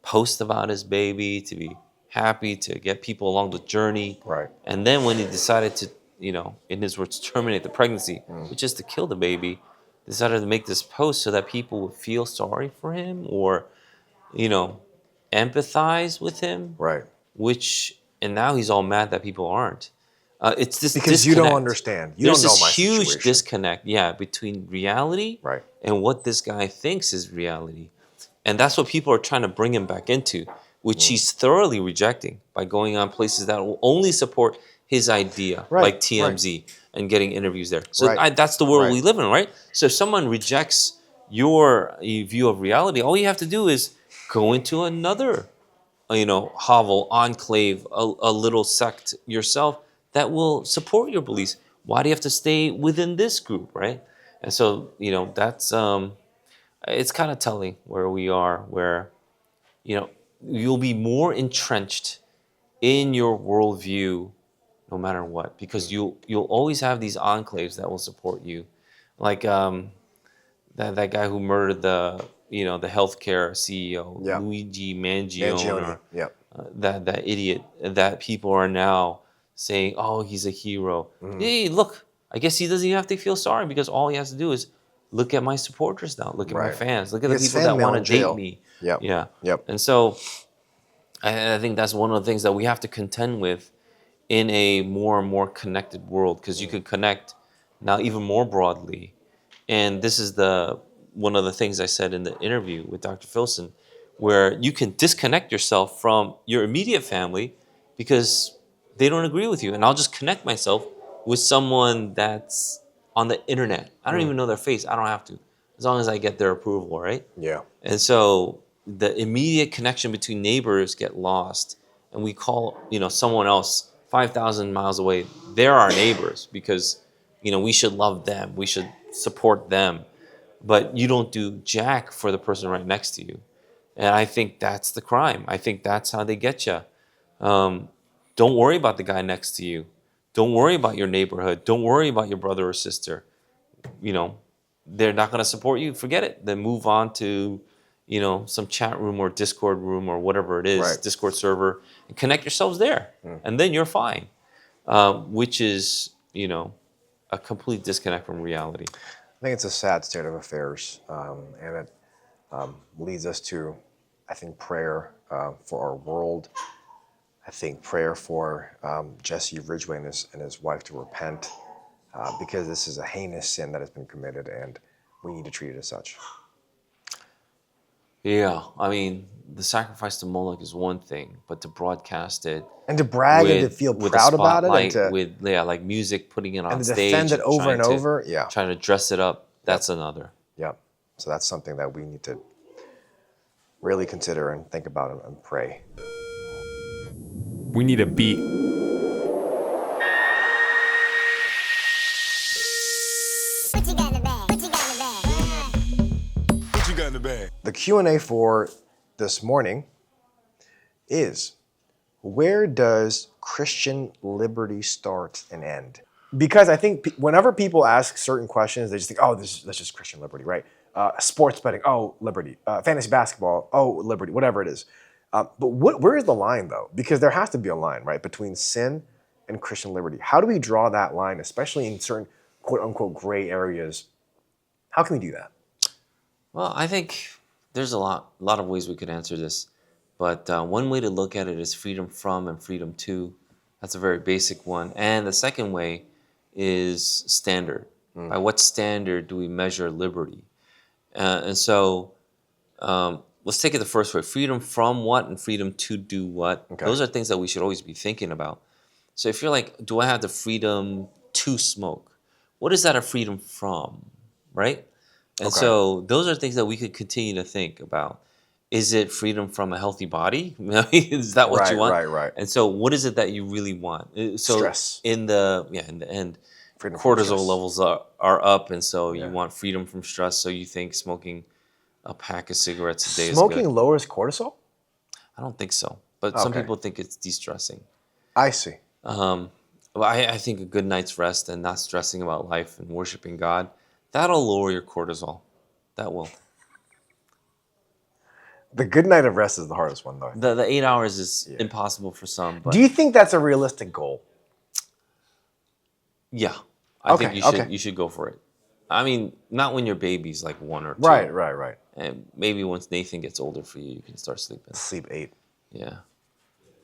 post about his baby, to be happy, to get people along the journey. Right. And then when he decided to, in his words, terminate the pregnancy, which is to kill the baby, decided to make this post so that people would feel sorry for him or, you know, empathize with him. Right. And now he's all mad that people aren't. It's this Because disconnect. you don't understand. You There's don't know this my huge situation. disconnect, between reality Right. and what this guy thinks is reality. And that's what people are trying to bring him back into, which he's thoroughly rejecting by going on places that will only support his idea, Right, like TMZ, and getting interviews there. So Right. that's the world Right. we live in, right? So if someone rejects your view of reality, all you have to do is go into another hovel, enclave, a little sect yourself that will support your beliefs. Why do you have to stay within this group, right? And so, that's it's kind of telling where we are, where, you'll be more entrenched in your worldview no matter what, because you'll always have these enclaves that will support you. Like that guy who murdered the healthcare CEO, Yeah. Luigi Mangione, Mangione. Yeah. that idiot that people are now saying, oh, he's a hero. Hey, look, I guess he doesn't even have to feel sorry because all he has to do is look at my supporters now, look at my Right. fans, look at He the gets people fan that mail want in to date jail. me. Yep. Yeah. Yep. And so I think that's one of the things that we have to contend with in a more and more connected world, because you can connect now even more broadly. And this is one of the things I said in the interview with Dr. Filson, where you can disconnect yourself from your immediate family because they don't agree with you. And I'll just connect myself with someone that's on the internet. I don't even know their face. I don't have to, as long as I get their approval, right? Yeah. And so the immediate connection between neighbors get lost, and we call someone else 5,000 miles away. They're our neighbors because we should love them, we should support them, but you don't do jack for the person right next to you. And I think that's the crime. I think that's how they get you. Don't worry about the guy next to you. Don't worry about your neighborhood. Don't worry about your brother or sister. They're not going to support you. Forget it. Then move on to some chat room or Discord room or whatever it is, Right. Discord server, and connect yourselves there, and then you're fine. Which is a complete disconnect from reality. I think it's a sad state of affairs, and it leads us to, I think, prayer for our world. I think prayer for Jesse Ridgway and his wife to repent, because this is a heinous sin that has been committed, and we need to treat it as such. Yeah, I mean, the sacrifice to Moloch is one thing, but to broadcast it And to brag and to feel with proud a about it, and spotlight, to like music, putting it on and to stage, defend it over trying and over, trying to dress it up, that's another. Yep. So that's something that we need to really consider and think about and pray. We need a beat. What you got in the bag? What you got in the bag? What you got in the bag? The Q&A for this morning is, where does Christian liberty start and end? Because I think whenever people ask certain questions, they just think, oh, that's just Christian liberty, right? Sports betting, oh, liberty. Fantasy basketball, oh, liberty, whatever it is. But where is the line, though? Because there has to be a line, right, between sin and Christian liberty. How do we draw that line, especially in certain quote-unquote gray areas? How can we do that? Well, I think there's a lot of ways we could answer this, but one way to look at it is freedom from and freedom to. That's a very basic one. And the second way is standard. By what standard do we measure liberty? And so let's take it the first way. Freedom from what and freedom to do what? Okay. Those are things that we should always be thinking about. So if you're like, do I have the freedom to smoke? What is that a freedom from, right? And Okay. so those are things that we could continue to think about. Is it freedom from a healthy body? Is that what you want? Right. And so what is it that you really want? So Stress. in the end, Freedom from cortisol stress. levels are up, and so you want freedom from stress. So you think smoking a pack of cigarettes a day is Smoking good. lowers cortisol? I don't think so, but some Okay. people think it's de-stressing. I see. Well, I think a good night's rest and not stressing about life and worshiping God, that'll lower your cortisol. That will. The good night of rest is the hardest one, though. The 8 hours is impossible for some, but Do you think that's a realistic goal? yeah, I Okay, think you should okay. you should go for it. I mean, not when your baby's like 1 or 2. Right. And maybe once Nathan gets older for you, you can start sleeping. Sleep 8. Yeah.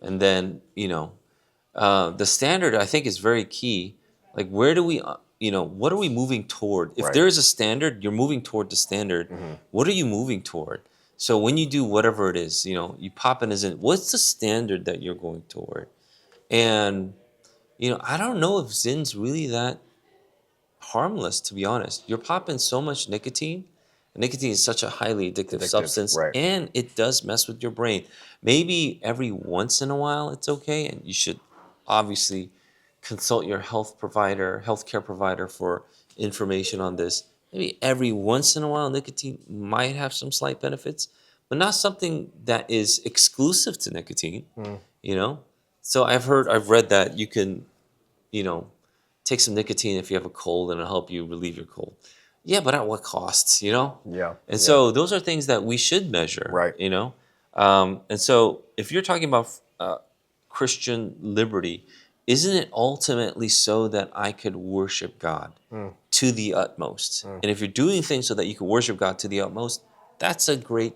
And then, the standard I think is very key. Like, where do we, what are we moving toward? If Right. there is a standard, you're moving toward the standard. What are you moving toward? So when you do whatever it is, you pop in as in, what's the standard that you're going toward? And, I don't know if Zin's really that harmless, to be honest. You're popping so much nicotine. Nicotine is such a highly addictive substance, right. and it does mess with your brain. Maybe every once in a while it's okay, and you should obviously consult your healthcare provider for information on this. Maybe every once in a while nicotine might have some slight benefits, but not something that is exclusive to nicotine, So I've read that you can, take some nicotine if you have a cold and it'll help you relieve your cold. Yeah, but at what costs, Yeah. And so those are things that we should measure, Right. And so if you're talking about Christian liberty, isn't it ultimately so that I could worship God to the utmost? And if you're doing things so that you can worship God to the utmost, that's a great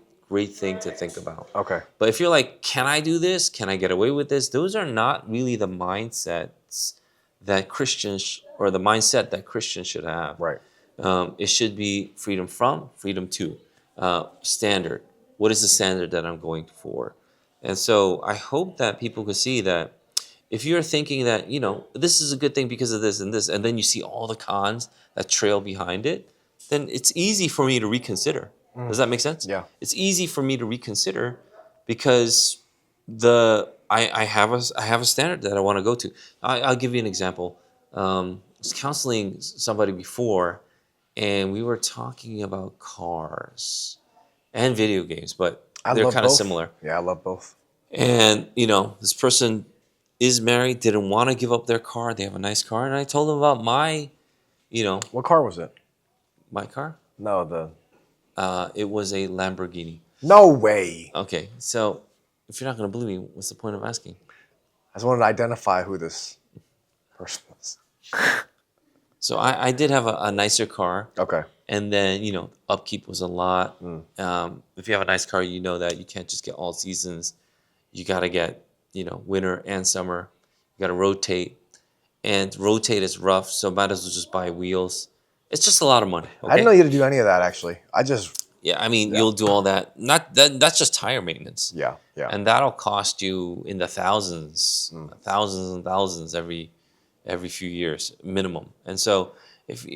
thing to think about. Okay. But if you're like, can I do this? Can I get away with this? Those are not really the mindsets that Christians, or the mindset that Christians should have. Right. It should be freedom from, freedom to. Standard. What is the standard that I'm going for? And so I hope that people can see that if you're thinking that, this is a good thing because of this, and then you see all the cons that trail behind it, then it's easy for me to reconsider. Does that make sense? Yeah. It's easy for me to reconsider because I have a standard that I want to go to. I'll give you an example. I was counseling somebody before, and we were talking about cars and video games, but they're love kind of both. similar. Yeah, I love both. And this person is married, didn't want to give up their car. They have a nice car, and I told them about my What car was it? my car. No, It was a Lamborghini. no way. Okay, so if you're not going to believe me, what's the point of asking? I just wanted to identify who this person was. So I did have a nicer car, Okay. and then upkeep was a lot. If you have a nice car, you know that you can't just get all seasons. You got to get winter and summer. You got to rotate, and rotate is rough. So might as well just buy wheels. It's just a lot of money. Okay? I didn't know you had to do any of that, actually. Yeah, I mean you'll do all that. Not that. That's just tire maintenance. Yeah. And that'll cost you in the thousands and thousands every few years minimum. And so if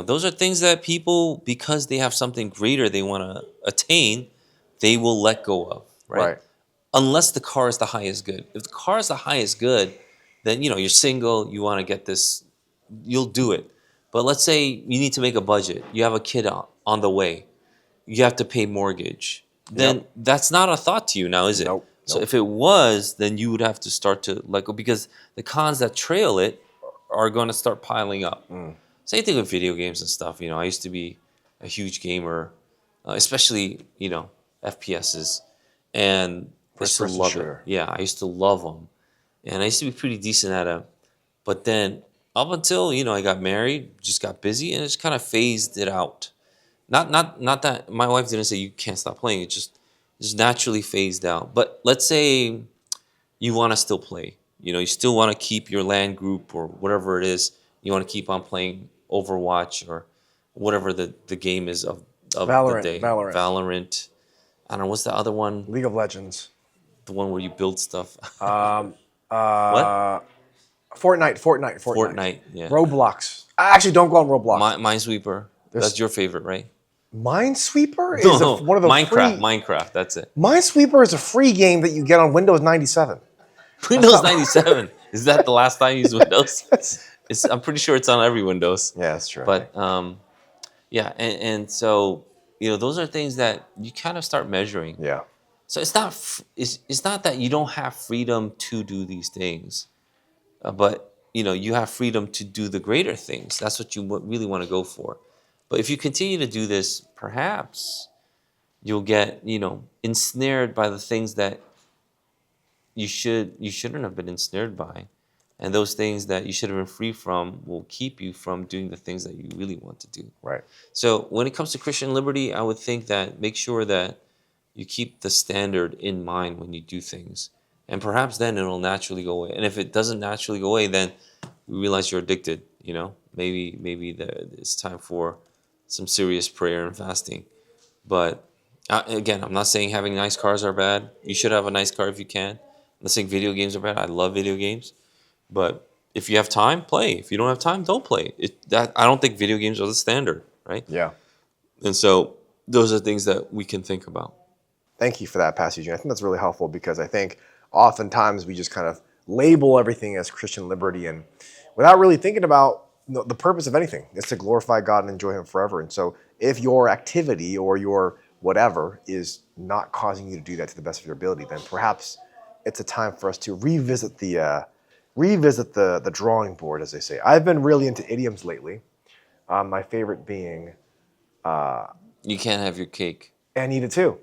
those are things that people, because they have something greater they want to attain, they will let go of, right? Unless the car is the highest good. If the car is the highest good, then you're single, you want to get this, you'll do it. But let's say you need to make a budget. You have a kid on the way. You have to pay mortgage. Then that's not a thought to you now, is it? Nope. So if it was, then you would have to start to let go, because the cons that trail it are going to start piling up. Same thing with video games and stuff. I used to be a huge gamer, especially FPSs, and I used to First-person love shooter. it. Yeah, I used to love them, and I used to be pretty decent at them. But then up until I got married, just got busy, and it just kind of phased it out. Not that my wife didn't say you can't stop playing. It just naturally phased out. But let's say you want to still play. You still want to keep your LAN group or whatever it is. You want to keep on playing Overwatch or whatever the game is of Valorant, the day. Valorant. I don't know, what's the other one? League of Legends. The one where you build stuff. What? What? Fortnite. Yeah. Roblox. Actually, don't go on Roblox. Minesweeper. That's your favorite, right? Minesweeper is No, one of the Minecraft. That's it. Minesweeper is a free game that you get on Windows 97. Windows 97. Is that the last time you used Windows? I'm pretty sure it's on every Windows. Yeah, that's true. But yeah, and so those are things that you kind of start measuring. yeah, So it's not that you don't have freedom to do these things, but you have freedom to do the greater things. That's what you really want to go for. But if you continue to do this, perhaps you'll get, ensnared by the things that you shouldn't have been ensnared by. And those things that you should have been free from will keep you from doing the things that you really want to do. Right. So when it comes to Christian liberty, I would think that make sure that you keep the standard in mind when you do things. And perhaps then it'll naturally go away. And if it doesn't naturally go away, then you realize you're addicted, Maybe it's time for some serious prayer and fasting. But again, I'm not saying having nice cars are bad. You should have a nice car if you can. I'm not saying video games are bad. I love video games. But if you have time, play. If you don't have time, don't play. I don't think video games are the standard, right? Yeah. And so those are things that we can think about. Thank you for that, Pastor Eugene. I think that's really helpful because I think oftentimes we just kind of label everything as Christian liberty and without really thinking about the purpose of anything. It's to glorify God and enjoy Him forever. And so if your activity or your whatever is not causing you to do that to the best of your ability, then perhaps it's a time for us to revisit the drawing board, as they say. I've been really into idioms lately. My favorite being, You can't have your cake. and eat it too.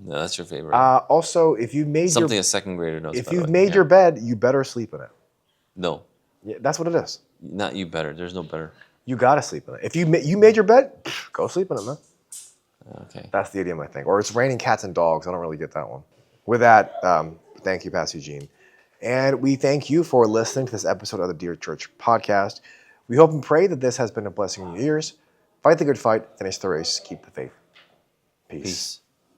No, that's your favorite. Also, if you've made Something a second grader knows. if by the you've way. made Yeah. your bed, you better sleep in it. No, Yeah, that's what it is. not you better. There's no better. You gotta sleep in it. If you made your bed, go sleep in it, man. Okay. That's the idiom, I think. Or it's raining cats and dogs. I don't really get that one. With that, thank you, Pastor Eugene. And we thank you for listening to this episode of the Dear Church podcast. We hope and pray that this has been a blessing in your ears. Fight the good fight, finish the race, keep the faith. Peace. Peace.